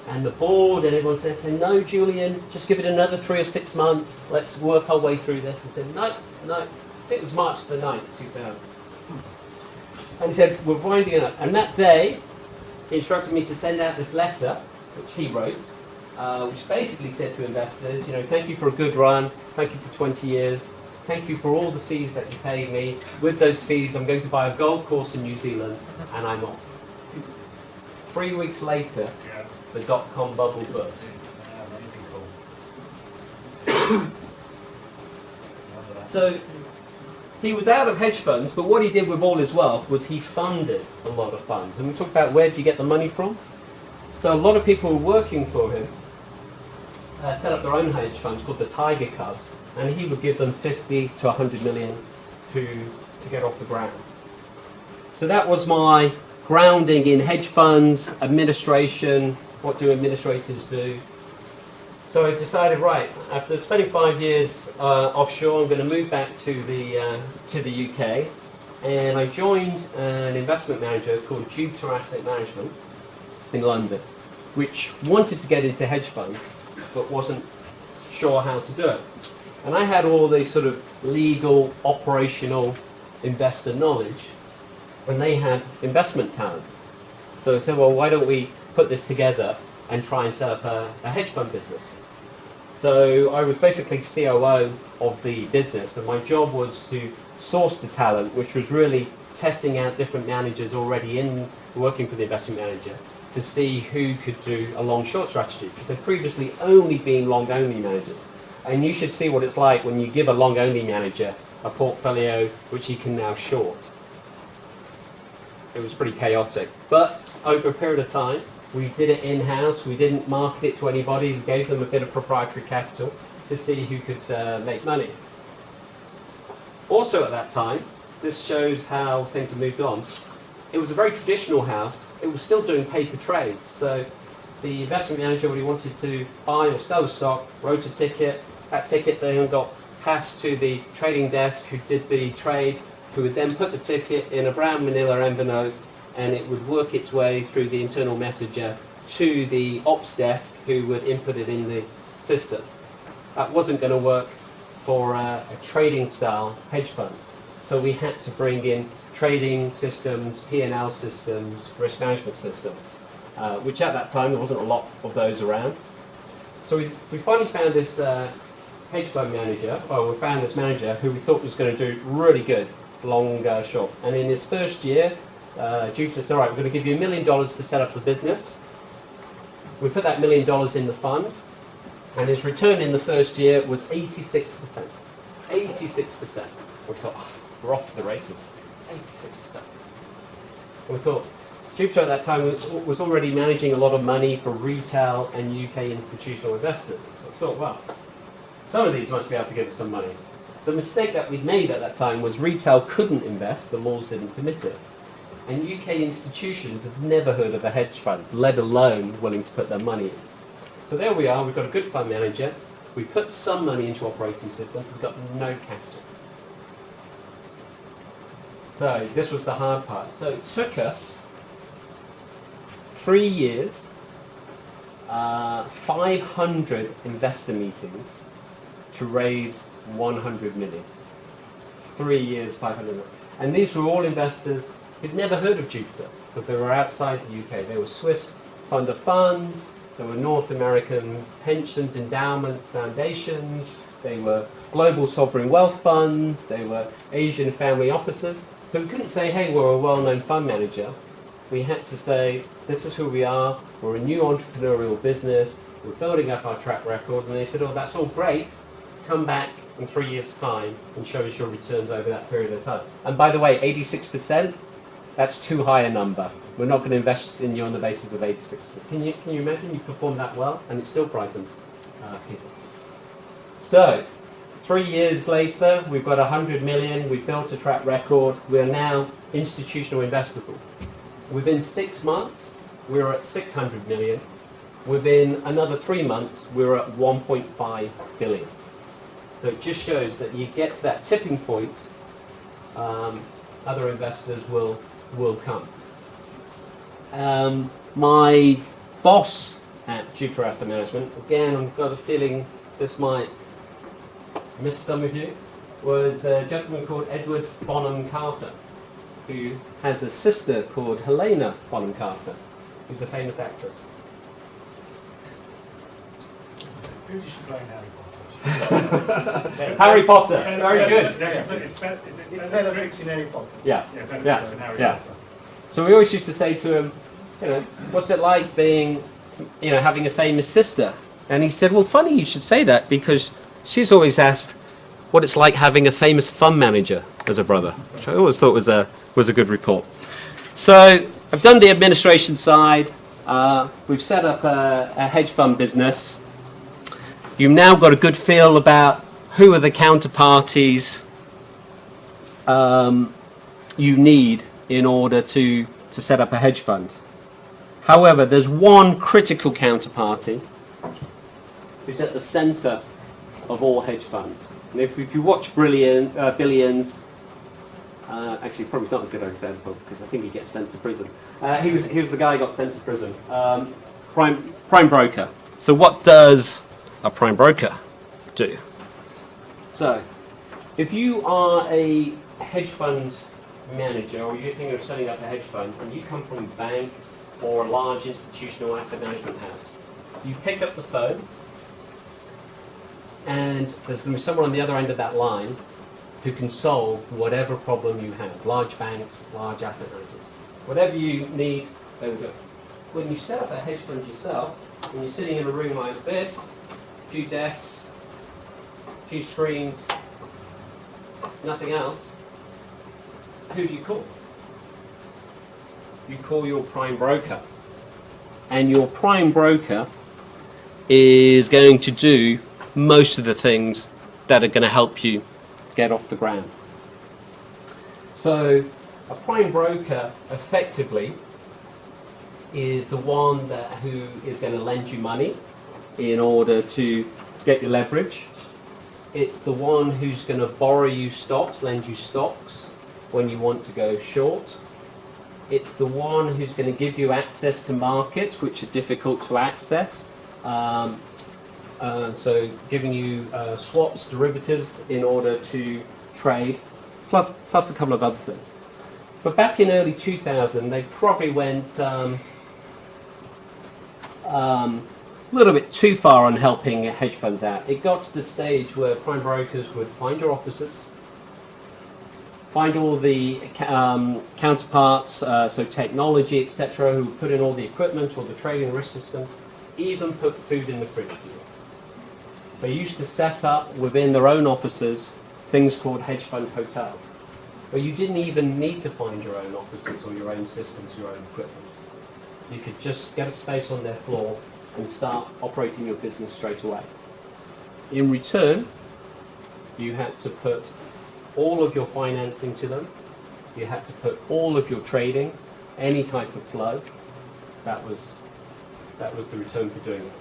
And the board and everyone said, no, Julian, just give it another 3 or 6 months. Let's work our way through this. I said, no. I think it was March the 9th, 2000. And he said, we're winding it up. And that day, he instructed me to send out this letter, which he wrote, which basically said to investors, thank you for a good run. Thank you for 20 years. Thank you for all the fees that you paid me. With those fees, I'm going to buy a golf course in New Zealand, and I'm off. 3 weeks later, the dot-com bubble burst. So he was out of hedge funds, but what he did with all his wealth was he funded a lot of funds. And we talk about where do you get the money from? So a lot of people who were working for him set up their own hedge funds called the Tiger Cubs, and he would give them 50 to 100 million to get off the ground. So that was my grounding in hedge funds, administration, what do administrators do. So I decided, right, after spending 5 years offshore, I'm going to move back to the UK, and I joined an investment manager called Jupiter Asset Management in London, which wanted to get into hedge funds, but wasn't sure how to do it. And I had all the sort of legal, operational investor knowledge, and they had investment talent. So I said, well, why don't we put this together and try and set up a hedge fund business? So I was basically COO of the business, and my job was to source the talent, which was really testing out different managers already working for the investment manager to see who could do a long-short strategy, because they'd previously only been long-only managers. And you should see what it's like when you give a long-only manager a portfolio which he can now short. It was pretty chaotic. But over a period of time, we did it in-house. We didn't market it to anybody. We gave them a bit of proprietary capital to see who could make money. Also at that time, this shows how things have moved on. It was a very traditional house. It was still doing paper trades. So the investment manager, when he wanted to buy or sell a stock, wrote a ticket. That ticket then got passed to the trading desk who did the trade, who would then put the ticket in a brown manila envelope, and it would work its way through the internal messenger to the ops desk, who would input it in the system. That wasn't going to work for a trading style hedge fund. So we had to bring in trading systems, P&L systems, risk management systems, which at that time there wasn't a lot of those around. So we finally found this hedge fund manager, or we found this manager who we thought was going to do really good, long short. And in his first year, Jupiter said, all right, we're going to give you $1 million to set up the business. We put that $1 million in the fund, and his return in the first year was 86%. 86%. We thought, oh, we're off to the races. 86%. We thought, Jupiter at that time was already managing a lot of money for retail and UK institutional investors. So I thought, well, some of these must be able to give us some money. The mistake that we'd made at that time was retail couldn't invest, the laws didn't permit it. And UK institutions have never heard of a hedge fund, let alone willing to put their money in. So there we are, we've got a good fund manager. We put some money into operating systems, we've got no capital. So this was the hard part. So it took us 3 years, 500 investor meetings to raise 100 million. 3 years, 500 million. And these were all investors who'd never heard of Jupiter because they were outside the UK. They were Swiss fund of funds, there were North American pensions, endowments, foundations, they were global sovereign wealth funds, they were Asian family offices. So we couldn't say, hey, we're a well-known fund manager. We had to say, this is who we are, we're a new entrepreneurial business, we're building up our track record. And they said, oh, that's all great, come back in 3 years' time and show us your returns over that period of time. And by the way, 86%, that's too high a number. We're not going to invest in you on the basis of 86%. Can you imagine you perform that well and it still frightens people? So, 3 years later, we've got 100 million, we've built a track record, we're now institutional investable. Within 6 months, we're at 600 million. Within another 3 months, we're at 1.5 billion. So it just shows that you get to that tipping point, other investors will come. My boss at Jupiter Asset Management, again, I've got a feeling this might miss some of you, was a gentleman called Edward Bonham Carter, who has a sister called Helena Bonham Carter, who's a famous actress. Who did she play in Harry Potter? Harry Potter, very good. It's Bellatrix in Harry Potter. Yeah, Bellatrix in Harry Potter. So we always used to say to him, you know, what's it like being, you know, having a famous sister? And he said, well, funny you should say that because she's always asked what it's like having a famous fund manager as a brother, which I always thought was a good report. So I've done the administration side. We've set up a hedge fund business. You've now got a good feel about who are the counterparties you need in order to set up a hedge fund. However, there's one critical counterparty who's at the center of all hedge funds. And if you watch Billions, actually probably not a good example because I think he gets sent to prison. He was the guy who got sent to prison. Prime broker. So what does a prime broker do? So if you are a hedge fund manager or you're thinking of setting up a hedge fund and you come from a bank or a large institutional asset management house. You pick up the phone, and there's going to be someone on the other end of that line who can solve whatever problem you have. Large banks, large asset managers. Whatever you need, they will do. When you set up a hedge fund yourself, when you're sitting in a room like this, a few desks, a few screens, nothing else, who do you call? You call your prime broker. And your prime broker is going to do most of the things that are going to help you get off the ground. So a prime broker effectively is the one who is going to lend you money in order to get your leverage. It's the one who's going to borrow you stocks, lend you stocks when you want to go short. It's the one who's going to give you access to markets which are difficult to access. So giving you swaps, derivatives in order to trade, plus a couple of other things. But back in early 2000, they probably went a little bit too far on helping hedge funds out. It got to the stage where prime brokers would find your offices, find all the counterparts, so technology, etc., who put in all the equipment or the trading risk systems, even put food in the fridge for you. They used to set up within their own offices things called hedge fund hotels, where you didn't even need to find your own offices or your own systems, your own equipment. You could just get a space on their floor and start operating your business straight away. In return, you had to put all of your financing to them. You had to put all of your trading, any type of flow. That was the return for doing it.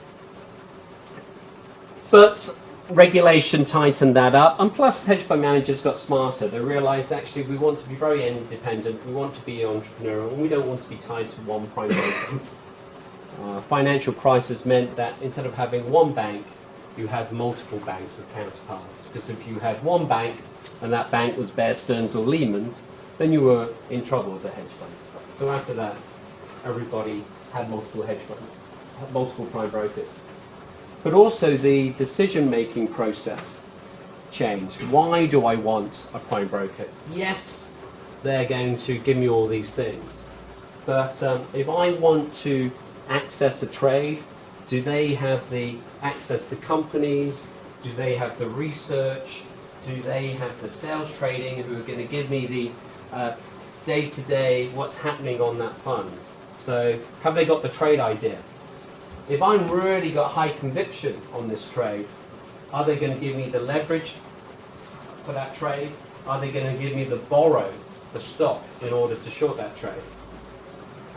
But regulation tightened that up, and plus hedge fund managers got smarter. They realized actually we want to be very independent, we want to be entrepreneurial, and we don't want to be tied to one prime broker. Financial crisis meant that instead of having one bank, you had multiple banks of counterparts. Because if you had one bank, and that bank was Bear Stearns or Lehman's, then you were in trouble as a hedge fund. So after that, everybody had multiple hedge funds, multiple prime brokers. But also the decision-making process changed. Why do I want a prime broker? Yes, they're going to give me all these things. But if I want to access a trade, do they have the access to companies? Do they have the research? Do they have the sales trading who are going to give me the day-to-day what's happening on that fund? So have they got the trade idea? If I've really got high conviction on this trade, are they going to give me the leverage for that trade? Are they going to give me the borrow, the stock, in order to short that trade?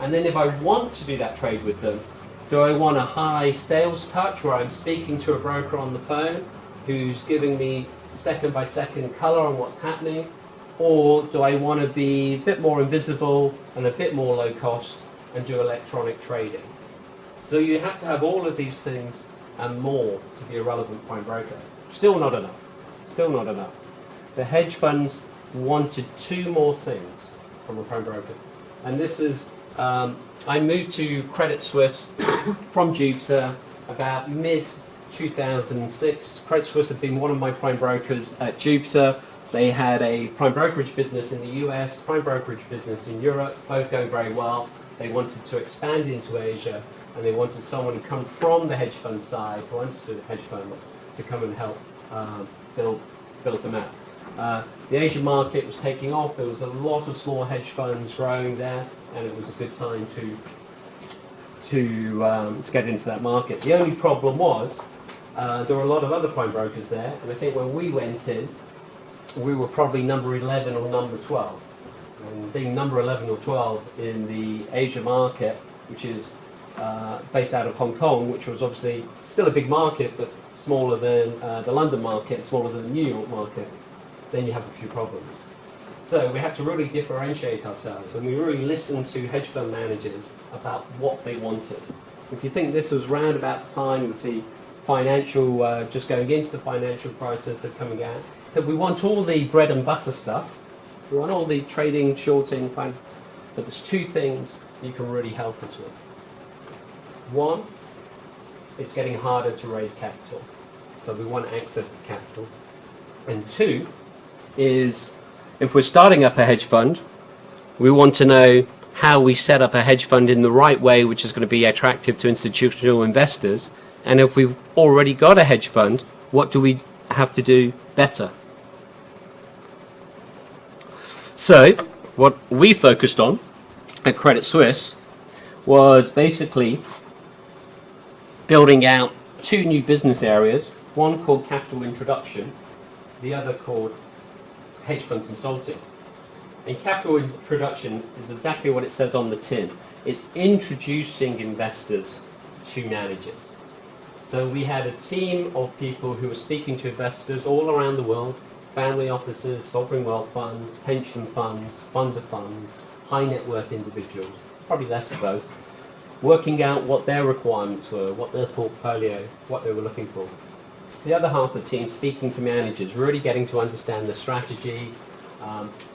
And then if I want to do that trade with them, do I want a high sales touch where I'm speaking to a broker on the phone who's giving me second by second color on what's happening? Or do I want to be a bit more invisible and a bit more low cost and do electronic trading? So you have to have all of these things and more to be a relevant prime broker. Still not enough. Still not enough. The hedge funds wanted two more things from a prime broker. And this is, I moved to Credit Suisse from Jupiter about mid-2006. Credit Suisse had been one of my prime brokers at Jupiter. They had a prime brokerage business in the US, prime brokerage business in Europe, both going very well. They wanted to expand into Asia, and they wanted someone to come from the hedge fund side, who understood hedge funds, to come and help build them out. The Asian market was taking off. There was a lot of small hedge funds growing there, and it was a good time to get into that market. The only problem was there were a lot of other prime brokers there, and I think when we went in, we were probably number 11 or number 12. And being number 11 or 12 in the Asia market, which is based out of Hong Kong, which was obviously still a big market, but smaller than the London market, smaller than the New York market, then you have a few problems. So we had to really differentiate ourselves, and we really listened to hedge fund managers about what they wanted. If you think this was round about the time of the financial, just going into the financial crisis and coming out, so we want all the bread and butter stuff. We want all the trading, shorting, but there's two things you can really help us with. One, it's getting harder to raise capital. So we want access to capital. And two is, if we're starting up a hedge fund, we want to know how we set up a hedge fund in the right way, which is going to be attractive to institutional investors. And if we've already got a hedge fund, what do we have to do better? So what we focused on at Credit Suisse was basically building out two new business areas, one called capital introduction, the other called hedge fund consulting. And capital introduction is exactly what it says on the tin. It's introducing investors to managers. So we had a team of people who were speaking to investors all around the world, family offices, sovereign wealth funds, pension funds, fund of funds, high net worth individuals, probably less of those, working out what their requirements were, what their portfolio, what they were looking for. The other half of the team speaking to managers, really getting to understand the strategy,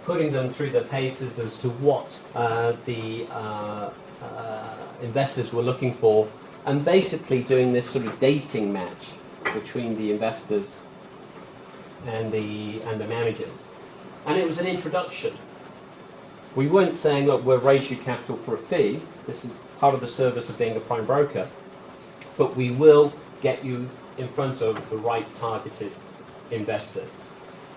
putting them through the paces as to what the investors were looking for, and basically doing this sort of dating match between the investors and the managers. And it was an introduction. We weren't saying, look, we'll raise you capital for a fee. This is part of the service of being a prime broker, but we will get you in front of the right targeted investors.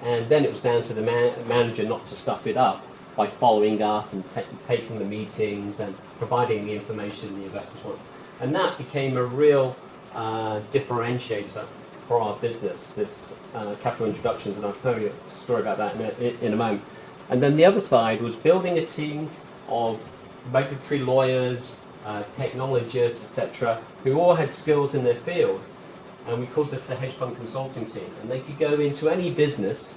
And then it was down to the manager not to stuff it up by following up and taking the meetings and providing the information the investors want. And that became a real differentiator for our business, this capital introductions, and I'll tell you a story about that in a moment. And then the other side was building a team of regulatory lawyers, technologists, etc., who all had skills in their field. And we called this the hedge fund consulting team. And they could go into any business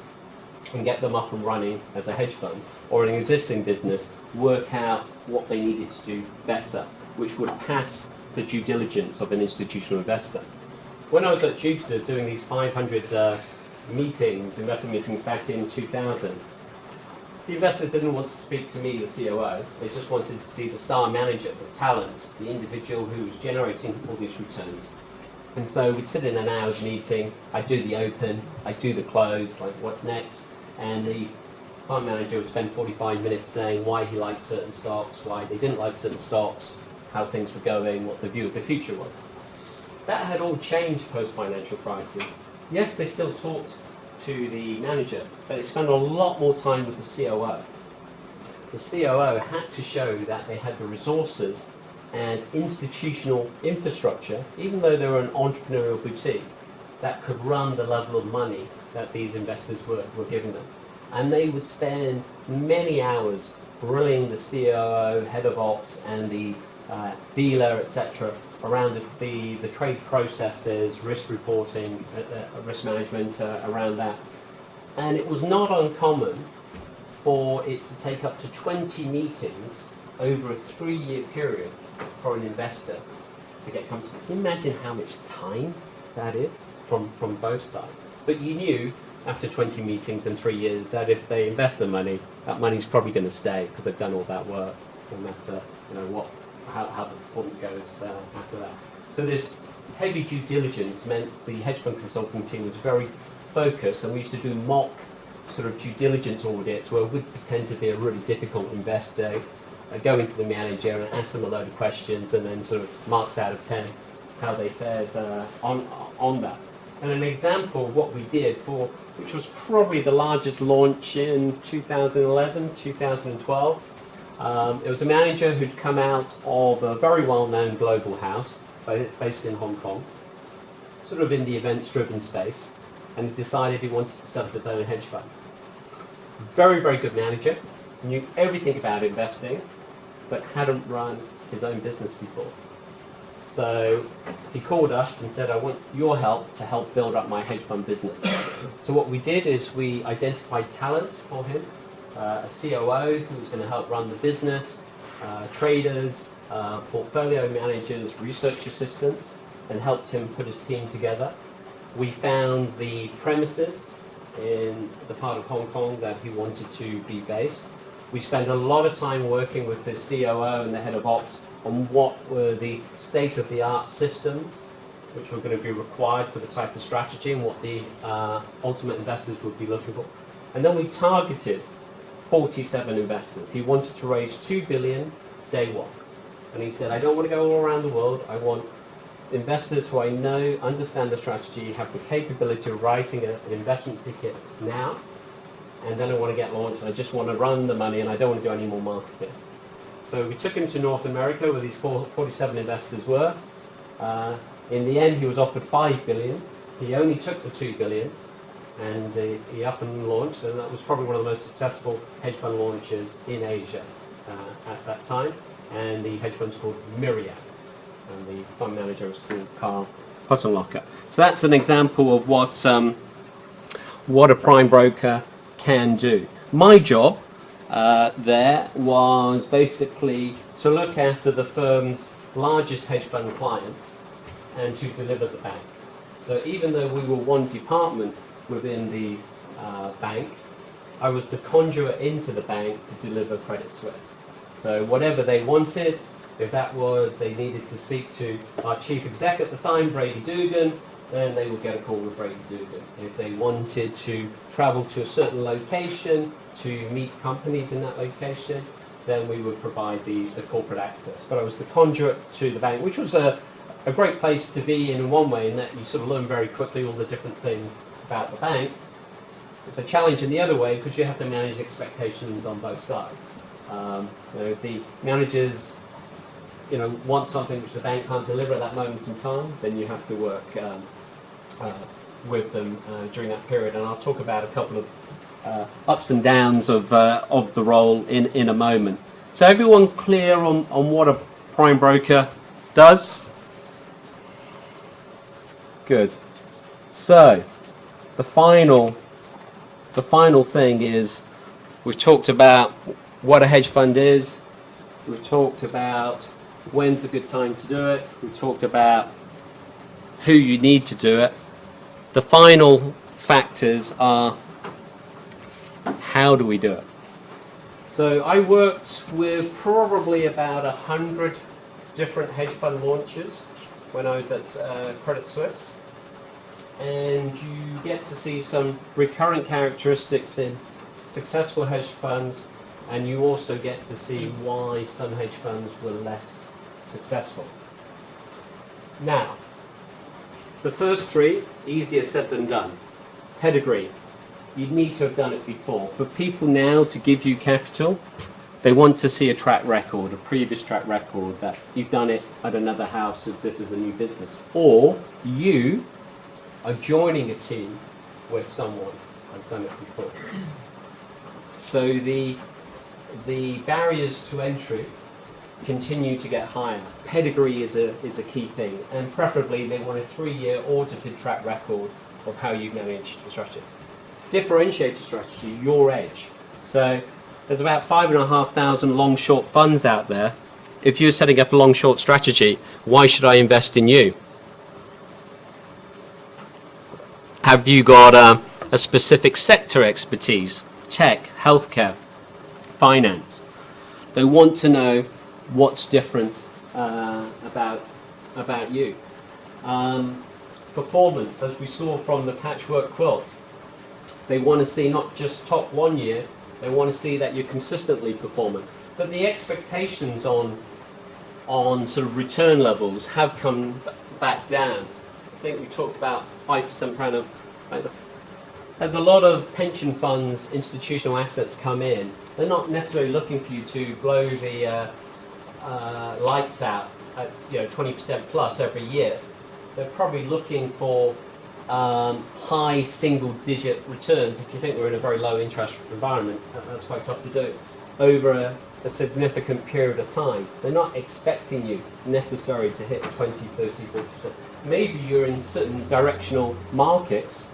and get them up and running as a hedge fund, or an existing business, work out what they needed to do better, which would pass the due diligence of an institutional investor. When I was at Jupiter doing these 500 meetings, investment meetings back in 2000, the investors didn't want to speak to me, the COO. They just wanted to see the star manager, the talent, the individual who was generating all these returns. And so we'd sit in an hour's meeting, I'd do the open, I'd do the close, like what's next, and the fund manager would spend 45 minutes saying why he liked certain stocks, why they didn't like certain stocks, how things were going, what the view of the future was. That had all changed post-financial crisis. Yes, they still talked to the manager, but they spent a lot more time with the COO. The COO had to show that they had the resources and institutional infrastructure, even though they were an entrepreneurial boutique, that could run the level of money that these investors were giving them. And they would spend many hours grilling the COO, head of ops, and the dealer, etc., around the trade processes, risk reporting, risk management around that. And it was not uncommon for it to take up to 20 meetings over a 3-year period for an investor to get comfortable. Can you imagine how much time that is from both sides? But you knew after 20 meetings in 3 years that if they invest the money, that money's probably going to stay because they've done all that work, no matter how the performance goes after that. So this heavy due diligence meant the hedge fund consulting team was very focused, and we used to do mock sort of due diligence audits where we'd pretend to be a really difficult investor, go into the manager and ask them a load of questions, and then sort of marks out of 10 how they fared on that. And an example of what we did for, which was probably the largest launch in 2011, 2012, it was a manager who'd come out of a very well-known global house based in Hong Kong, sort of in the events-driven space, and decided he wanted to set up his own hedge fund. Very, very good manager, knew everything about investing, but hadn't run his own business before. So he called us and said, I want your help to help build up my hedge fund business. So what we did is we identified talent for him, a COO who was going to help run the business, traders, portfolio managers, research assistants, and helped him put his team together. We found the premises in the part of Hong Kong that he wanted to be based. We spent a lot of time working with the COO and the head of ops on what were the state-of-the-art systems which were going to be required for the type of strategy and what the ultimate investors would be looking for. And then we targeted 47 investors. He wanted to raise 2 billion day one. And he said, I don't want to go all around the world. I want investors who I know understand the strategy, have the capability of writing an investment ticket now, and then I want to get launched. I just want to run the money and I don't want to do any more marketing. So we took him to North America where these 47 investors were. In the end, he was offered 5 billion. He only took the 2 billion, and he up and launched, and that was probably one of the most successful hedge fund launches in Asia at that time. And the hedge fund's called Myriad, and the fund manager was called Carl Pottenlocker. So that's an example of what a prime broker can do. My job there was basically to look after the firm's largest hedge fund clients and to deliver the bank. So even though we were one department within the bank, I was the conduit into the bank to deliver Credit Suisse. So whatever they wanted, if that was they needed to speak to our chief exec at the time, Brady Dugan, then they would get a call with Brady Dugan. If they wanted to travel to a certain location to meet companies in that location, then we would provide the corporate access. But I was the conduit to the bank, which was a great place to be in one way, in that you sort of learn very quickly all the different things about the bank. It's a challenge in the other way because you have to manage expectations on both sides. If the managers want something which the bank can't deliver at that moment in time, then you have to work with them during that period. And I'll talk about a couple of ups and downs of the role in a moment. So everyone clear on what a prime broker does? Good. So the final thing is, we've talked about what a hedge fund is, we've talked about when's a good time to do it, we've talked about who you need to do it. The final factors are, how do we do it? So I worked with probably about 100 different hedge fund launches when I was at Credit Suisse, and you get to see some recurrent characteristics in successful hedge funds, and you also get to see why some hedge funds were less successful. Now, the first three, easier said than done. Pedigree. You need to have done it before. For people now to give you capital, they want to see a track record, a previous track record, that you've done it at another house if this is a new business. Or you are joining a team where someone has done it before. So the barriers to entry continue to get higher. Pedigree is a key thing, and preferably they want a 3-year audited track record of how you managed the strategy. Differentiator strategy, your edge. So there's about 5,500 long-short funds out there. If you're setting up a long-short strategy, why should I invest in you? Have you got a specific sector expertise? Tech, healthcare, finance. They want to know what's different about you. Performance, as we saw from the patchwork quilt. They want to see not just top 1 year, they want to see that you're consistently performing. But the expectations on sort of return levels have come back down. I think we talked about 5% per annum. As a lot of pension funds, institutional assets come in, they're not necessarily looking for you to blow the lights out at 20% plus every year. They're probably looking for high single-digit returns. If you think we're in a very low interest environment, that's quite tough to do over a significant period of time. They're not expecting you necessarily to hit 20, 30, 40%. Maybe you're in certain directional markets.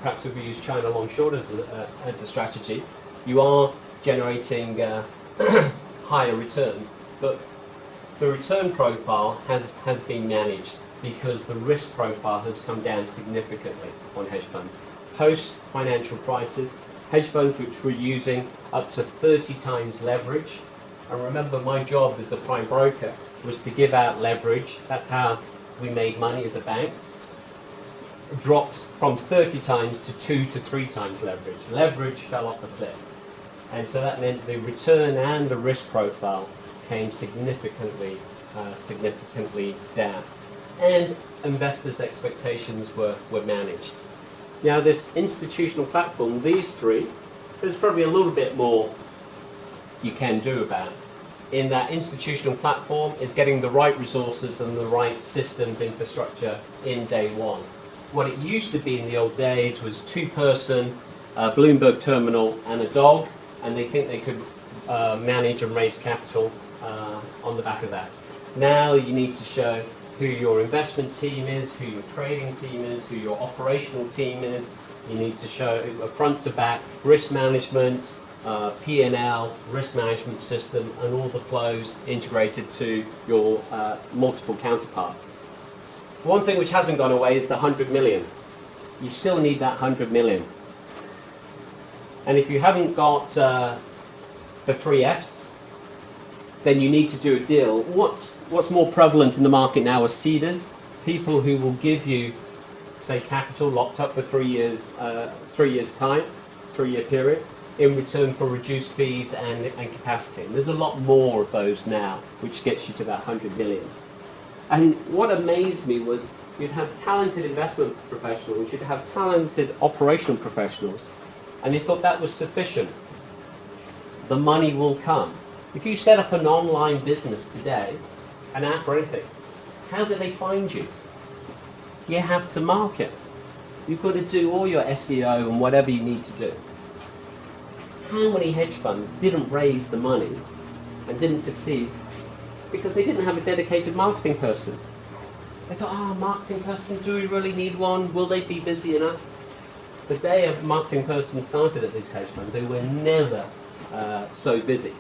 Perhaps if we use China long short as a strategy, you are generating higher returns, but the return profile has been managed because the risk profile has come down significantly on hedge funds. Post financial crisis, hedge funds which were using up to 30 times leverage. And remember, my job as a prime broker was to give out leverage. That's how we made money as a bank. It dropped from 30 times to 2 to 3 times leverage. Leverage fell off a cliff. And so that meant the return and the risk profile came significantly down. And investors' expectations were managed. Now this institutional platform, these three, there's probably a little bit more you can do about it. In that institutional platform is getting the right resources and the right systems infrastructure in day one. What it used to be in the old days was 2-person, Bloomberg terminal and a dog, and they think they could manage and raise capital on the back of that. Now you need to show who your investment team is, who your trading team is, who your operational team is. You need to show a front to back risk management, P&L, risk management system, and all the flows integrated to your multiple counterparts. One thing which hasn't gone away is the 100 million. You still need that 100 million. And if you haven't got the 3 Fs, then you need to do a deal. What's more prevalent in the market now are seeders, people who will give you, say, capital locked up for 3 years, 3 years time, 3-year period, in return for reduced fees and capacity. And there's a lot more of those now, which gets you to that 100 million. And what amazed me was you'd have talented investment professionals, you'd have talented operational professionals, and they thought that was sufficient. The money will come. If you set up an online business today, an app or anything, how do they find you? You have to market. You've got to do all your SEO and whatever you need to do. How many hedge funds didn't raise the money and didn't succeed because they didn't have a dedicated marketing person? They thought, oh, marketing person, do we really need one? Will they be busy enough? The day a marketing person started at these hedge funds, they were never so busy.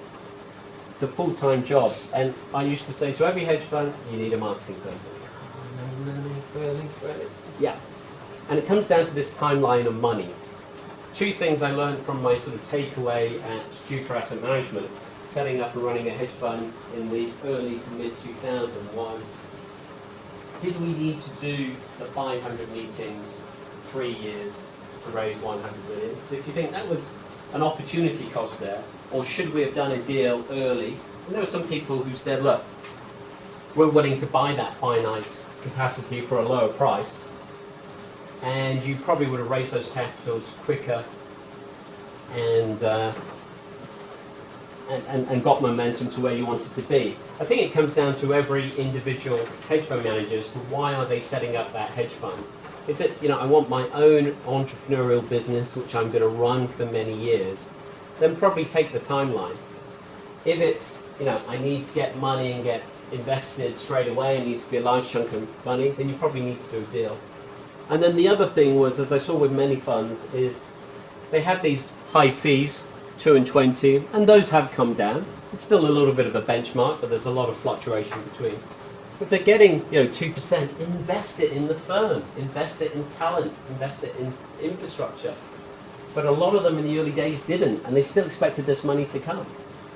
It's a full-time job, and I used to say to every hedge fund, you need a marketing person. Oh, no, really? Yeah. And it comes down to this timeline of money. 2 things I learned from my sort of takeaway at Jupiter Asset Management, setting up and running a hedge fund in the early to mid-2000s, was, did we need to do the 500 meetings, 3 years to raise 100 million? So if you think that was an opportunity cost there, or should we have done a deal early? And there were some people who said, look, we're willing to buy that finite capacity for a lower price, and you probably would have raised those capitals quicker and got momentum to where you wanted to be. I think it comes down to every individual hedge fund manager as to why are they setting up that hedge fund. Is it, I want my own entrepreneurial business which I'm going to run for many years, then probably take the timeline. If it's, I need to get money and get invested straight away, it needs to be a large chunk of money, then you probably need to do a deal. And then the other thing was, as I saw with many funds, is they had these high fees, 2 and 20, and those have come down. It's still a little bit of a benchmark, but there's a lot of fluctuation between. If they're getting 2%, invest it in the firm, invest it in talent, invest it in infrastructure. But a lot of them in the early days didn't, and they still expected this money to come.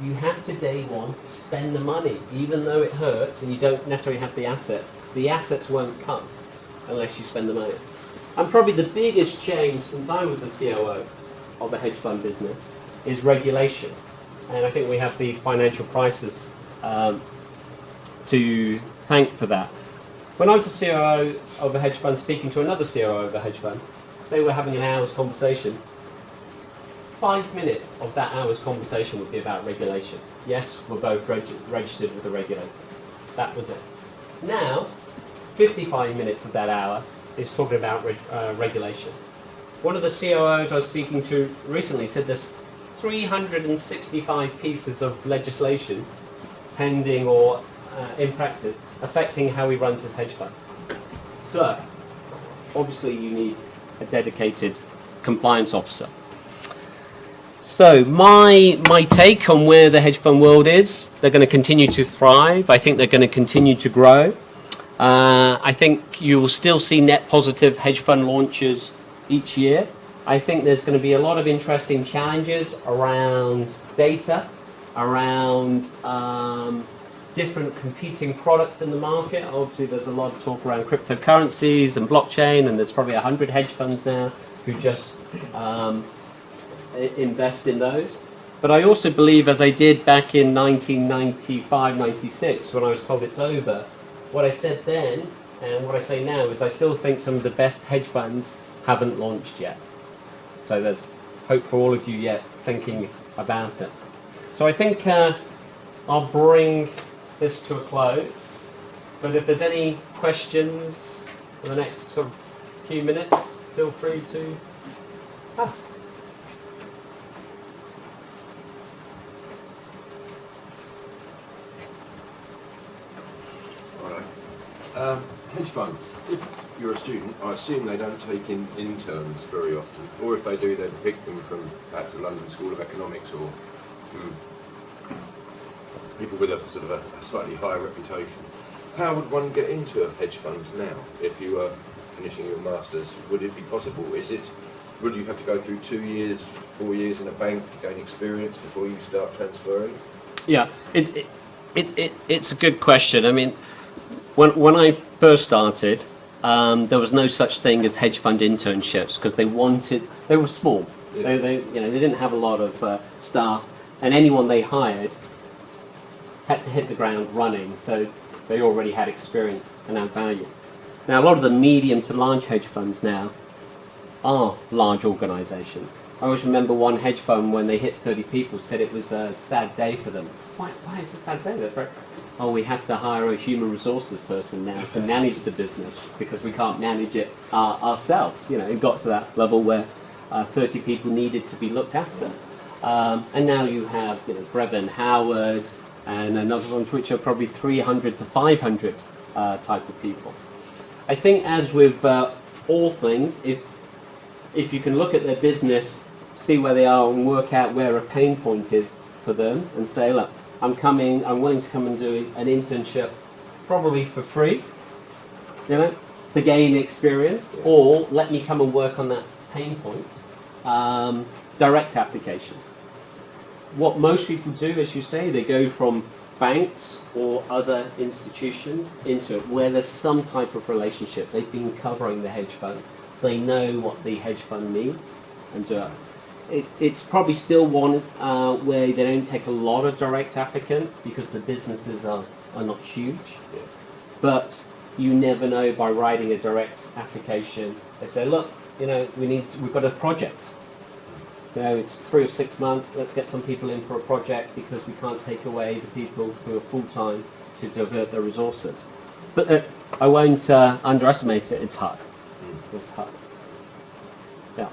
You have to, day one, spend the money, even though it hurts and you don't necessarily have the assets. The assets won't come unless you spend the money. And probably the biggest change since I was a COO of a hedge fund business is regulation. And I think we have the financial crisis to thank for that. When I was a COO of a hedge fund speaking to another COO of a hedge fund, say we're having an hour's conversation, 5 minutes of that hour's conversation would be about regulation. Yes, we're both registered with the regulator. That was it. Now, 55 minutes of that hour is talking about regulation. One of the COOs I was speaking to recently said there's 365 pieces of legislation pending or in practice affecting how he runs his hedge fund. So, obviously you need a dedicated compliance officer. So my take on where the hedge fund world is, they're going to continue to thrive. I think they're going to continue to grow. I think you will still see net positive hedge fund launches each year. I think there's going to be a lot of interesting challenges around data, around different competing products in the market. Obviously, there's a lot of talk around cryptocurrencies and blockchain, and there's probably 100 hedge funds now who just invest in those. But I also believe, as I did back in 1995-96, when I was told it's over, what I said then and what I say now is I still think some of the best hedge funds haven't launched yet. So there's hope for all of you yet thinking about it. So I think I'll bring this to a close. But if there's any questions for the next sort of few minutes, feel free to ask. Hedge funds, if you're a student, I assume they don't take in interns very often, or if they do, they pick them from perhaps the London School of Economics or from people with a sort of a slightly higher reputation. How would one get into hedge funds now if you were finishing your masters? Would it be possible? Would you have to go through 2 years, 4 years in a bank to gain experience before you start transferring? Yeah, it's a good question. I mean, when I first started, there was no such thing as hedge fund internships because they were small. Yes. They didn't have a lot of staff, and anyone they hired had to hit the ground running, so they already had experience and add value. Now, a lot of the medium to large hedge funds now are large organizations. I always remember one hedge fund when they hit 30 people said it was a sad day for them. Why is it a sad day? That's right. Oh, we have to hire a human resources person now to manage the business because we can't manage it ourselves. It got to that level where 30 people needed to be looked after. And now you have Brevin, Howard, and another ones which are probably 300 to 500 type of people. I think as with all things, if you can look at their business, see where they are and work out where a pain point is for them and say, look, I'm willing to come and do an internship probably for free, to gain experience, or let me come and work on that pain point. Direct applications. What most people do, as you say, they go from banks or other institutions into it where there's some type of relationship. They've been covering the hedge fund. They know what the hedge fund needs and do it. It's probably still one where they don't take a lot of direct applicants because the businesses are not huge. Yeah. But you never know by writing a direct application. They say, look, we've got a project. It's 3 or 6 months. Let's get some people in for a project because we can't take away the people who are full-time to divert their resources. But I won't underestimate it. It's hard. It's hard. Yeah.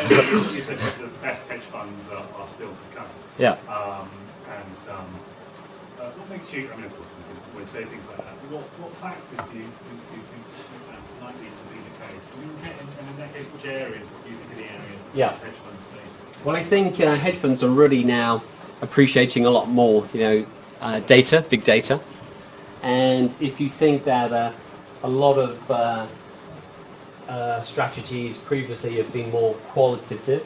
You said that the best hedge funds are still to come. Yeah. What makes you? I mean, of course, we say things like that. But what factors do you think that's likely to be the case? I mean, and in that case, which areas? What do you think are the areas that hedge funds face? Well, I think hedge funds are really now appreciating a lot more, data, big data. And if you think that a lot of strategies previously have been more qualitative,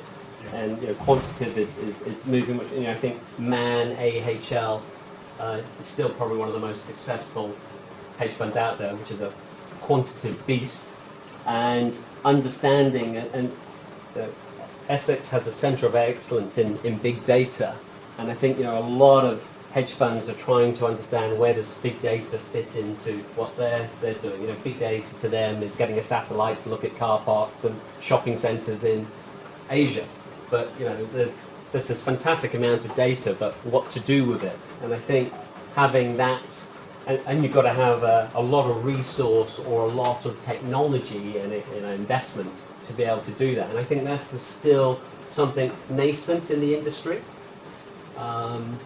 and quantitative is moving. I think Man, AHL is still probably one of the most successful hedge funds out there, which is a quantitative beast. And understanding and Essex has a centre of excellence in big data, and I think a lot of hedge funds are trying to understand where does big data fit into what they're doing. Big data to them is getting a satellite to look at car parks and shopping centres in Asia, but there's this fantastic amount of data, but what to do with it? And I think having that, and you've got to have a lot of resource or a lot of technology and investment to be able to do that. And I think that's still something nascent in the industry. I'm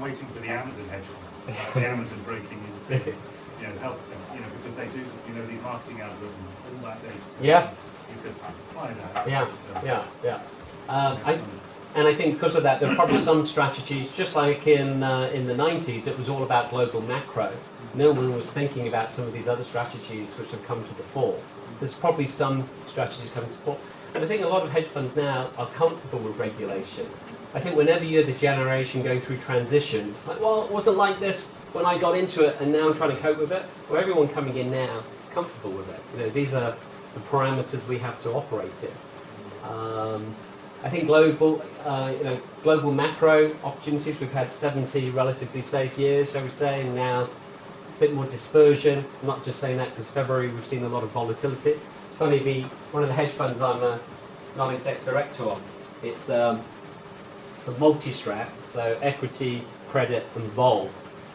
waiting for the Amazon hedge fund, the Amazon breaking into health sector, because they do these marketing algorithms, all that data. Yeah. You could find out. Yeah. And I think because of that, there are probably some strategies, just like in the 90s, it was all about global macro. No one was thinking about some of these other strategies which have come to the fore. There's probably some strategies coming to the fore. And I think a lot of hedge funds now are comfortable with regulation. I think whenever you're the generation going through transition, it's like, well, it wasn't like this when I got into it and now I'm trying to cope with it. Well, everyone coming in now is comfortable with it. You know, these are the parameters we have to operate in. I think global macro opportunities, we've had 70 relatively safe years, shall we say, and now a bit more dispersion. I'm not just saying that because February we've seen a lot of volatility. It's funny, one of the hedge funds I'm a non-exec director of, it's a multi-strat, so equity, credit and vol.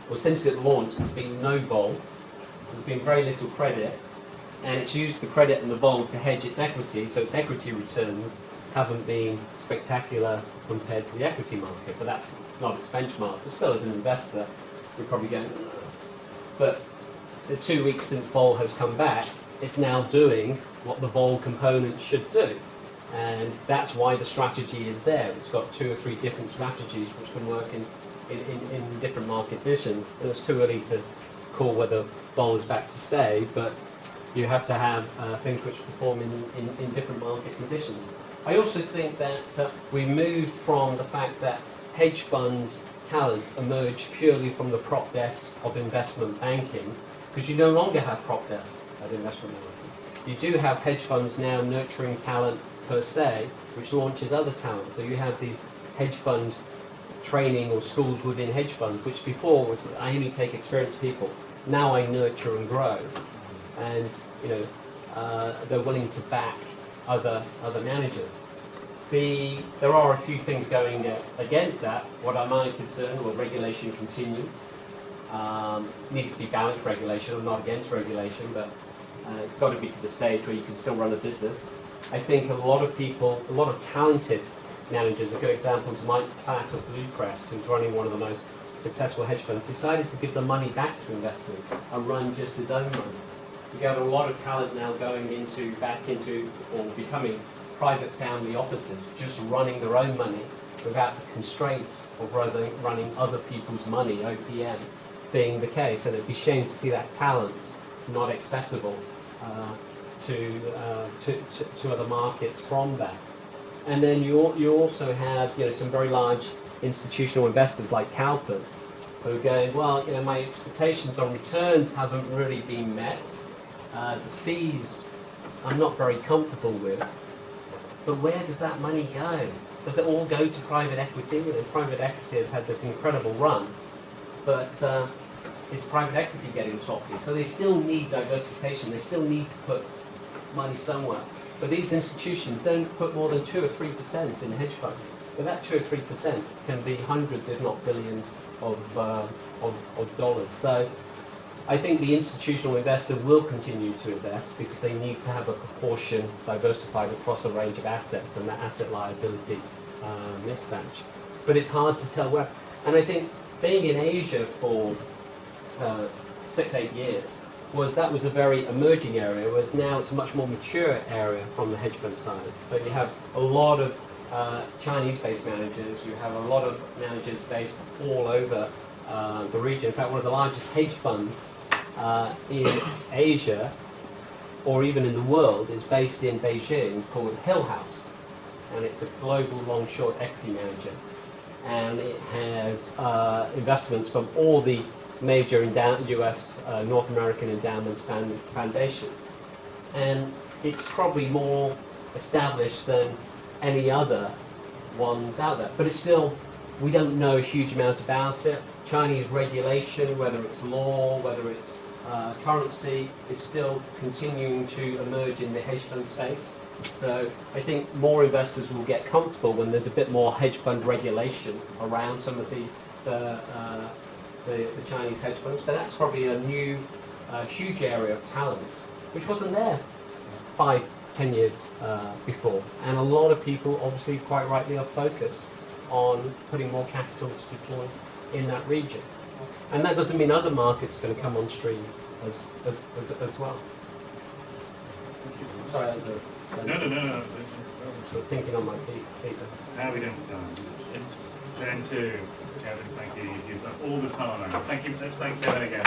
Well, since it launched, there's been no vol, there's been very little credit, and it's used the credit and the vol to hedge its equity, so its equity returns haven't been spectacular compared to the equity market, but that's not its benchmark. But still, as an investor, you're probably going, but the 2 weeks since vol has come back, it's now doing what the vol component should do. And that's why the strategy is there. It's got 2 or 3 different strategies which can work in different market conditions. And it's too early to call whether vol is back to stay, but you have to have things which perform in different market conditions. I also think that we moved from the fact that hedge fund talent emerged purely from the prop desk of investment banking, because you no longer have prop desks at investment banking. You do have hedge funds now nurturing talent per se, which launches other talent. So you have these hedge fund training or schools within hedge funds, which before was I only take experienced people. Now I nurture and grow, and they're willing to back other managers. There are a few things going against that. What am I concerned? Well, regulation continues. Needs to be balanced regulation. I'm not against regulation, but it's got to be to the stage where you can still run a business. I think a lot of talented managers, a good example is Mike Platt of Bluecrest, who's running one of the most successful hedge funds, decided to give the money back to investors and run just his own money. You got a lot of talent now going back into or becoming private family offices, just running their own money without the constraints of running other people's money, OPM, being the case. And it'd be a shame to see that talent not accessible to other markets from that. And then you also have some very large institutional investors like CalPERS who are going, well, my expectations on returns haven't really been met. The fees I'm not very comfortable with. But where does that money go? Does it all go to private equity? Private equity has had this incredible run, but is private equity getting toppy? So they still need diversification. They still need to put money somewhere. But these institutions don't put more than 2 or 3% in hedge funds. But that 2 or 3% can be hundreds, if not billions, of dollars. So I think the institutional investor will continue to invest because they need to have a proportion diversified across a range of assets and that asset liability mismatch. But it's hard to tell where. And I think being in Asia for 6-8 years that was a very emerging area, whereas now it's a much more mature area from the hedge fund side. So you have a lot of Chinese-based managers, you have a lot of managers based all over the region. In fact, one of the largest hedge funds in Asia, or even in the world, is based in Beijing, called Hill House, and it's a global long-short equity manager, and it has investments from all the major US North American endowment foundations, and it's probably more established than any other ones out there, but it's still, we don't know a huge amount about it. Chinese regulation, whether it's law, whether it's currency, is still continuing to emerge in the hedge fund space. So I think more investors will get comfortable when there's a bit more hedge fund regulation around some of the Chinese hedge funds. But that's probably a new, huge area of talent, which wasn't there 5-10 years before. And a lot of people, obviously quite rightly, are focused on putting more capital to deploy in that region. And that doesn't mean other markets are going to come on stream as well. Sorry, that was a No. Got thinking on my feet, Peter. How are we doing for time? 10 to. Kevin, thank you. You've used up all the time. Thank you. Let's thank Kevin again.